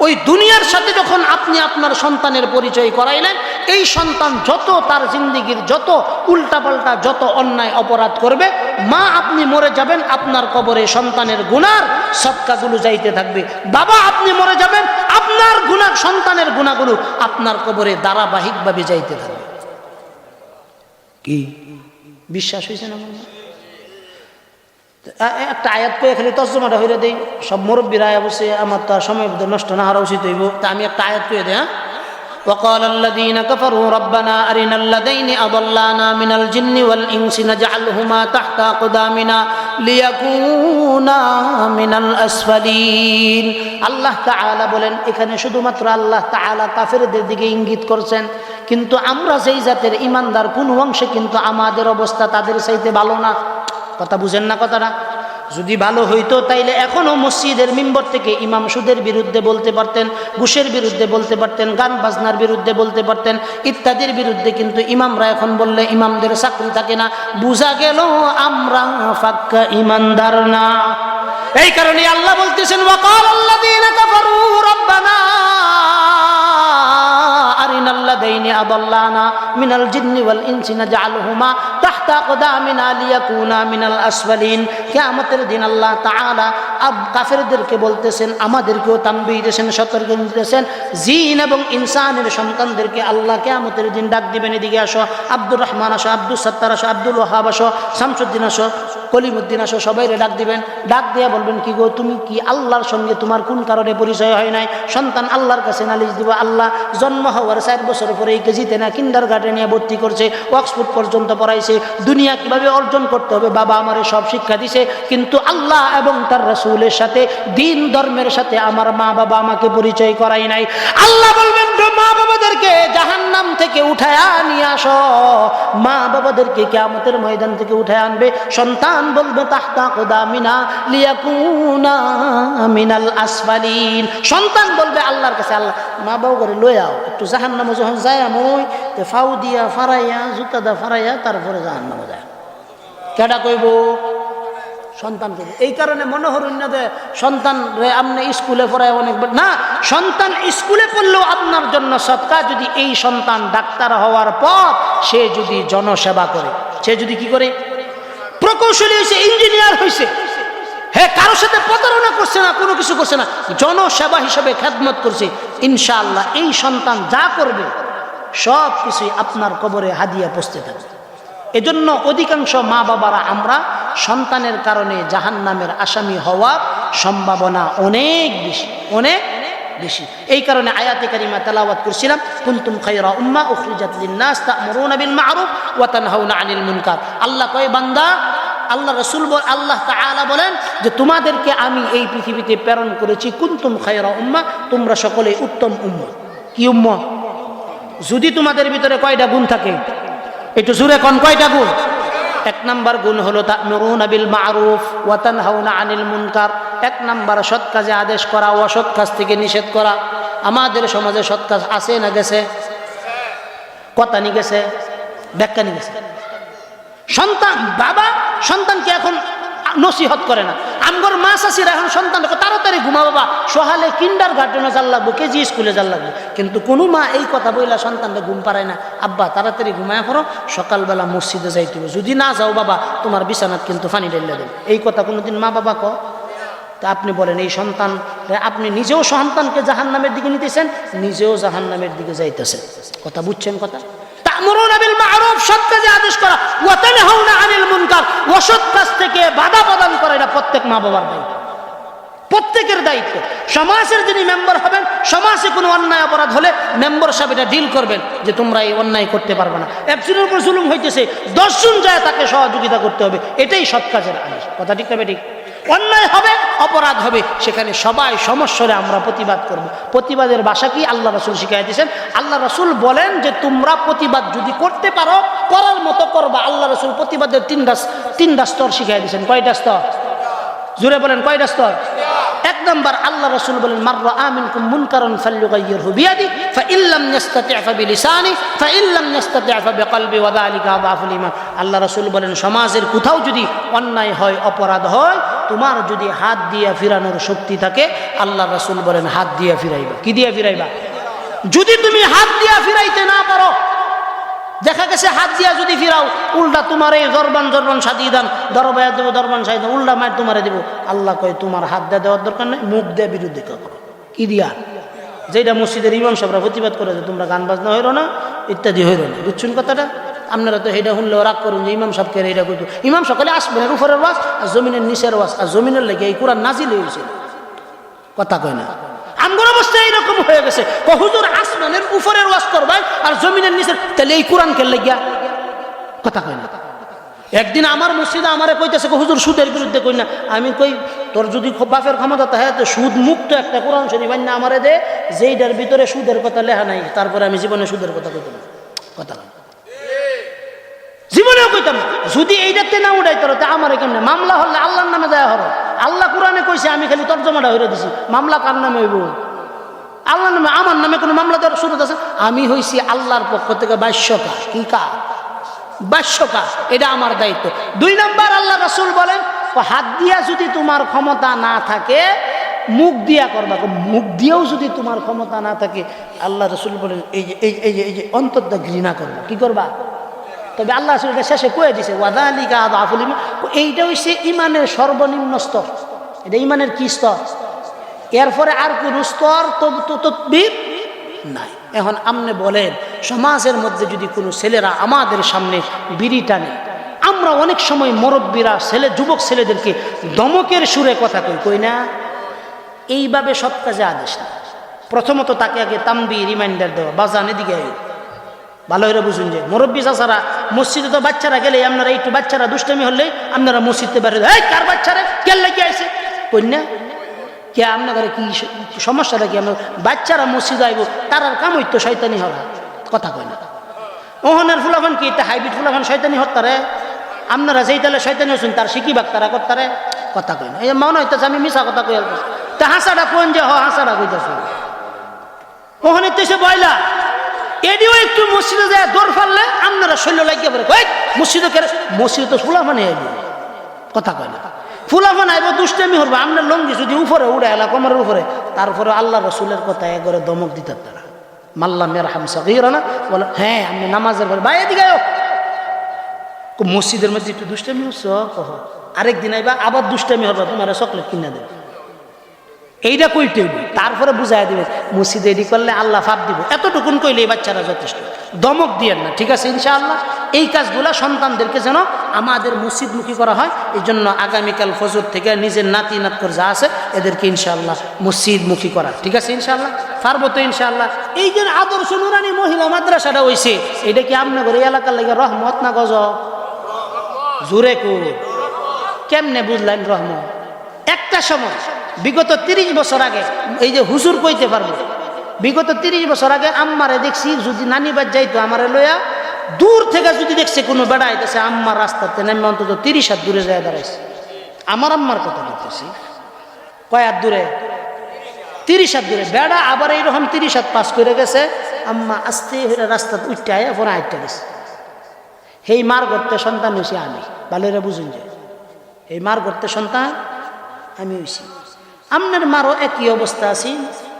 ওই দুনিয়ার সাথে যখন আপনি আপনার সন্তানের পরিচয় করাইলেন, এই সন্তান যত তার জিন্দিগির যত উল্টাপাল্টা যত অন্যায় অপরাধ করবে, মা আপনি মরে যাবেন, আপনার কবরে সন্তানের গুনার সদকাগুলো যাইতে থাকবে। বাবা আপনি মরে যাবেন, আপনার গুনাহ সন্তানের গুনাহগুলো আপনার কবরে ধারাবাহিকভাবে যাইতে থাকবে। কি বিশ্বাস হয়েছে না? একটা আয়াত পেয়ে খালি তর্জমাটা হইলে দেই, সব মুরব্বীরা বসে, আমার তো সময় নষ্ট না হওয়া উচিত হইব, তা আমি একটা আয়াত পেয়ে দেই। হ্যাঁ, وقال الذين كفروا ربنا أرنا الذين أضلانا من الجن والإنس نجعلهما تحت أقدامنا ليكونا من الأسفلين। আল্লাহ তাআলা বলেন, এখানে শুধুমাত্র আল্লাহ তাআলা কাফেরদের দিকে ইঙ্গিত করছেন, কিন্তু আমরা যেই জাতের ইমানদার, কোন অংশে কিন্তু আমাদের অবস্থা তাদের চাইতে ভালো না। কথা বুঝেন না কথাটা? যদি ভালো হইতো তাইলে এখনো মসজিদের মিম্বর থেকে ইমাম সুদের বিরুদ্ধে বলতে পারতেন, ঘুষের বিরুদ্ধে বলতে পারতেন, গান বাজনার বিরুদ্ধে বলতে পারতেন, ইত্যাদির বিরুদ্ধে। কিন্তু ইমামরা এখন বললে ইমামদের চাকরি থাকে না। বুঝা গেল আমরা ফাক্কা ইমানদার না। এই কারণে আল্লাহ বলতেছেন, ওয়াকাল আল্লাযীনা কাফারু রাব্বানা আরিনাল লাযাইনি আদাল্লানা মিনাল জিন্নি ওয়াল ইনসি নাজআলহুমা তাহতা আকদামিনা লিয়াকুনা মিনাল আসফালিন। কিয়ামতের দিন আল্লাহ তাআলা কাফেরদেরকে বলতেছেন, আমাদেরকেও তানবীহ দিয়েছেন, সতর্ক দিয়েছেন, জিন এবং ইনসানের সন্তানদেরকে আল্লাহ কিয়ামতের দিন ডাক দিবেন, এদিকে আসো, আব্দুর রহমান আসো, আব্দুল সত্তার আসো, আব্দুল ওয়াহাব আসো, শামসুদ্দিন আসো, কলিমুদ্দিন আসো, সবাইরে ডাক দিবেন। ডাক দিয়া বলবেন, কি গো, তুমি কি আল্লাহর সঙ্গে তোমার কোন কারণে পরিচয় হয় নাই? সন্তান আল্লাহর কাছে নালিশ দিব, আল্লাহ জন্ম হওয়ার 4 বছর পরে এই কেজিতে না কিন্ডার গার্ডেনে ভর্তি করছে, অক্সফোর্ড পর্যন্ত পড়াইছে, দুনিয়া কিভাবে অর্জন করতে হবে বাবা আমারে সব শিক্ষা দিছে, কিন্তু আল্লাহ এবং তার রাসূলের সাথে, দিন ধর্মের সাথে আমার মা বাবা আমাকে পরিচয় করাই নাই। আল্লাহ বলবেন, মা বাবাদেরকে জাহান্নাম থেকে উঠায়া নিয়ে আসো। মা বাবাদেরকে কিয়ামতের ময়দান থেকে উঠায় আনবে। সন্তান বলবে, তাহতা আকদামিনা লিয়াকুনা মিনাল আসফালিন। সন্তান বলবে আল্লাহর কাছে, আল্লাহ মা বাবা করে লই আও, একটু জাহান্নামে যখন যায় মই তো ফাউ দিয়া ফারাইয়া, জুতা দা ফারাইয়া, তারপরে জাহান্নামে যায়। কেডা কইব? সন্তান কইব। এই কারণে মনে হরুন না যে সন্তান রে আপনি স্কুলে পড়ায় অনেক না, সন্তান স্কুলে পড়লেও আপনার জন্য সৎকার। যদি এই সন্তান ডাক্তার হওয়ার পর সে যদি জনসেবা করে, সে যদি কি করে, প্রকৌশলী হয়েছে, ইঞ্জিনিয়ার হয়েছে, হ্যাঁ, কারোর সাথে প্রতারণা করছে না, কোনো কিছু করছে না, জনসেবা হিসেবে খেদমত করছে, ইনশাআল্লাহ এই সন্তান যা করবে সব কিছুই আপনার কবরে হাদিয়া পৌঁছতে থাকবে। এজন্য অধিকাংশ মা বাবারা আমরা সন্তানের কারণে জাহান্নামের আসামি হওয়ার সম্ভাবনা অনেক বেশি, অনেক বেশি। এই কারণে আয়াতে কারিমা তেলাওয়াত করছিলাম, কুনতুম খায়রা উম্মাহ উখরিজাত লিন-নাস তা'মুরুনা বিল মা'রুফ ওয়া তানহাউনা আনিল মুনকার। আল্লাহ কয়, বান্দা, আল্লাহ রাসূল আল্লাহ তাআলা বলেন যে তোমাদেরকে আমি এই পৃথিবীতে প্রেরণ করেছি, কুনতুম খায়রা উম্মাহ, তোমরা সকলেই উত্তম উম্মাহ। কি উম্মাহ? যদি তোমাদের ভিতরে কয়টা গুণ থাকে, একটু জোরে কোন কয়টা গুণ? 1 নাম্বার গুণ হলো তা'মুরুনা বিল মা'রুফ ওয়া তানহাউনা আনিল মুনকার। 1 নাম্বার সৎ কাজে আদেশ করা, অসৎ কাজ থেকে নিষেধ করা। আমাদের সমাজে সৎ কাজ আছে না গেছে? কথা নি গেছে, ব্যাখ্যা নি গেছে। সন্তান, বাবা সন্তানকে এখন নসিহত করে না। আমগর মা চাষিরা এখন সন্তানকে তাড়াতাড়ি ঘুমা বাবা, সহালে কিন্ডার গার্ডেনে যার লাগবে, কেজি স্কুলে যার লাগবে, কিন্তু কোনো মা এই কথা বইলা সন্তানকে ঘুম পাড়ায় না। আব্বা তাড়াতাড়ি ঘুমায় পড়ো, সকালবেলা মসজিদে যাইতে হবে, যদি না যাও বাবা তোমার বিছানাত কিন্তু পানি ঢেলে দেবে। এই কথা কোনোদিন মা বাবা কয়? তা আপনি বলেন, এই সন্তান, আপনি নিজেও সন্তানকে জাহান্নামের দিকে নিতেছেন, নিজেও জাহান্নামের দিকে যাইতেছেন। কথা বুঝছেন? কথা তা'মুরুনা বিল মা'রুফ, সৎ কাজে আদেশ করা, ওয়া তানহাউনা আনিল মুনকার, অসৎ কাজ থেকে বাধা প্রদান করা, এটা প্রত্যেক মা বাবার দায়িত্ব, প্রত্যেকের দায়িত্ব। সমাজের যিনি মেম্বার হবেন, সমাজে কোনো অন্যায় অপরাধ হলে মেম্বার সাহেব এটা ডিল করবেন যে তোমরা এই অন্যায় করতে পারবে না। একজনের উপর জুলুম হইতেছে, 10 জন যায় তাকে সহযোগিতা করতে হবে, এটাই সৎ কাজের আদেশ। কথা ঠিক না ঠিক? অন্যায় হবে, অপরাধ হবে, সেখানে সবাই সমস্বরে আমরা প্রতিবাদ করব। প্রতিবাদের ভাষা কি আল্লাহ রাসূল শিখাই দিয়েছেন। আল্লাহ রাসূল বলেন যে তোমরা প্রতিবাদ যদি করতে পারো, করার মতো করবা। আল্লাহ রাসূল প্রতিবাদের তিনটা স্তর শিখাই দিয়েছেন। কয়টা স্তর? জোরে বলেন, কয়টা স্তর? এক নাম্বার, আল্লাহ রাসূল বলেন মান রাআ মিনকুম মুনকারান ফালইয়ুগাইয়িরহু বিয়াদি ফাইন লাম ইস্তাতি' ফাবিলিসানি ফাইন লাম ইস্তাতি' ফাবিকলবি ওয়া যালিকা আযআফুল ঈমান। আল্লাহ রাসূল বলেন সমাজের কোথাও যদি অন্যায় হয়, অপরাধ হয়, তোমার যদি হাত দিয়ে ফিরানোর শক্তি থাকে, আল্লাহ রাসূল বলেন হাত দিয়ে ফিরাইবা। কি দিয়ে ফিরাইবা? যদি তুমি হাত দিয়ে ফিরাইতে না পারো, দেখা গেছে হাত দিয়া যদি ফিরাও, উল্টা তোমার এই জরবান সাদিয়ে দান, দরবায় দেবো, দরবান সাদিয়ে দান, উল্টা মায়ের তোমারে দেবো। আল্লাহ কয় তোমার হাত দিয়ে দেওয়ার দরকার নেই, মুখ দিয়ে বিরুদ্ধে করো। কি দিয়া? যেটা মসজিদের ইমাম সাহেবরা প্রতিবাদ করে যে তোমরা গান বাজনা হইরো না, ইত্যাদি হইরো না। বুঝছেন কথাটা? আপনারা তো এটা শুনলেও রাগ করুন যে ইমাম সাহেবকে এটা করতো। ইমাম সকালে আসবেন উপরের ওয়াজ আর জমিনের নিচের ওয়াজ, আর জমিনের লেগে এই কোরআন নাজিল হয়েছে। কথা কয় না? আমগর অবস্থা এইরকম হয়ে গেছে। হুজুর আসমানের উপরের ওয়াজ করবেন আর জমিনের নিচের, তাহলে এই কোরআন কে লাগিয়া? কথা কয় না? একদিন আমার মসজিদে আমারে কইতেছে হুজুর সুদের বিরুদ্ধে কই না। আমি কই তোর যদি বাপের ক্ষমতা থাকে তো সুদ মুক্ত একটা কোরআন শরীফ আইনা আমারে দে, যেইটার ভিতরে সুদের কথা লেখা নাই, তারপরে আমি জীবনে সুদের কথা কইতাম না। কথা কয় জীবনেও কইতাম না। যদি এইটাতে না উঠাই তোর আমারে কেমনে মামলা হলে আল্লাহর নামে যায় হর। আল্লাহ কোরআনে কইছে, আমি খালি তর্জমাটা হইরে দিছি। মামলা কার নামে হইব? আল্লাহর নামে। আমার নামে কোনো মামলা দেওয়ার সুরত আছে? আমি হইছি আল্লাহর পক্ষ থেকে বাস্যকার। কি কার? বাস্যকার। এটা আমার দায়িত্ব। 2 নাম্বার, আল্লাহ রাসূল বলেন হাত দিয়া যদি তোমার ক্ষমতা না থাকে, মুখ দিয়া করবা। মুখ দিয়েও যদি তোমার ক্ষমতা না থাকে, আল্লাহ রাসূল বলেন এই যে অন্তরটা ঘৃণা করবা। কি করবা? তবে আল্লাহ রাসূল এটা শেষে কয়ে দিছে ওয়া যালিকা আযআফুল ঈমান। এইটা হইছে ইমানের সর্বনিম্ন স্তর। এটা ইমানের কি স্তর? এরপরে আর কোন স্তর তদবির নাই। এখন আপনি বলেন সমাজের মধ্যে যদি কোনো ছেলেরা আমাদের সামনে বিড়ি টানে, আমরা অনেক সময় মুরব্বীরা যুবক ছেলেদেরকে দমকের সুরে কথা কই না? এইভাবে সৎ কাজে আদেশ না। প্রথমত তাকে আগে তাম্বি, রিমাইন্ডার দেওয়া, বাজান এদিকে ভালো করে বুঝুন যে মুরব্বী চাচারা মসজিদে তো বাচ্চারা গেলে আপনারা একটু বাচ্চারা দুষ্টামি হলেই আপনারা মসজিদে বাইরে এই কার বাচ্চারা কেন লেগে আইছে কন্যা কে আপনাদের কি সমস্যাটা কি? আমরা বাচ্চারা মসজিদে আইব, তার আর কাম হইতো শয়তানি হওয়া। কথা কয় না? ওহনের ফুলাফান কি এটা হাইব্রিড ফুলাফান শয়তানি হত্যারে? আপনারা যেই তাহলে শয়তানি হচ্ছেন তার শিকিবাক তারা করতারে। কথা কয় না? এই মনে হইতেছে আমি মিশা কথা কই আলতেছি। তা হাসাটা কোন যে হাসাটা কইতেছে ওখানে তো এসে বয়লা এডিও একটু মসজিদে যায় দৌড় ফাললে আপনারা শৈল্য লাগিয়ে পড়ে মসজিদে কেন? মসজিদে তো ফুলাফানে আইব। কথা কয় না? ফুলাফান আইব দুষ্টামি হবো। আপনার লঙ্গি যদি উপরে উড়ে এলা কোমরের উপরে, তারপরে আল্লাহ রসুলের কথা একবারে দমক দিতেন তারা। মাল্লা মের হামসা না বলে হ্যাঁ আমি নামাজের পরে বাইরে দিকে মসজিদের মধ্যে একটু দুষ্টামি হচ্ছে, আরেকদিন আইবা আবার দুষ্টামি হবে, তোমার চকলেট কিনে দেবে। এইটা কইতে হইব, তারপরে বুঝাই দিবে মসজিদে এডি করলে আল্লাহ ফাপ দিব। এতটুকুন কইলে এই বাচ্চারা যথেষ্ট। দমক দিয়েন না, ঠিক আছে? ইনশাআল্লাহ এই কাজগুলা সন্তানদেরকে যেন আমাদের মসজিদমুখী করা হয়। এই জন্য আগামীকাল ফজর থেকে নিজের নাতি নাতকর যা আছে এদেরকে ইনশাআল্লাহ মসজিদমুখী করা, ঠিক আছে? ইনশাআল্লাহ পারবো তো ইনশাআল্লাহ। এই যে আদর্শ নুরানি মহিলা মাদ্রাসাটা হইছে, এটা কি আপনার এই এলাকার লাগে রহমত না গজব? জোরে কো কেমনে বুঝলেন রহমত? একটা সময় বিগত 30 বছর আগে, এই যে হুজুর কইতে পারবো, বিগত 30 বছর আগে আম্মারে দেখছি যদি নানিবাদ যাইতো আমারে লইয়া, দূর থেকে যদি দেখছে কোনো বেড়া আইতেছে আম্মার রাস্তাতে নেমে অন্তত 30 হাত দূরে যায় দাঁড়াইছে। আমার আম্মার কথা বলতেছি, কয় হাত দূরে? 30 হাত দূরে বেড়া। আবার এইরকম 30 হাত পাস করে গেছে, আম্মা আস্তে রাস্তা উঠতে আয় ফোন আইটটা গেছে। সেই মার করতে সন্তান হয়েছি আমি। ভালোরা বুঝুন যে এই মার করতে সন্তান আমি হয়েছি। আপনার মারও একই অবস্থা আছি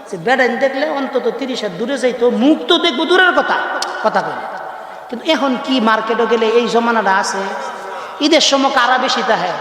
যে বেড়াইন দেখলে অন্তত 30 হাত দূরে যাইতো, মুখ তো দেখবো দূরের কথা, কথা কই। কিন্তু এখন কি মার্কেটে গেলে এই জমানাটা আছে? ঈদের সময় কারা বেশি তাহে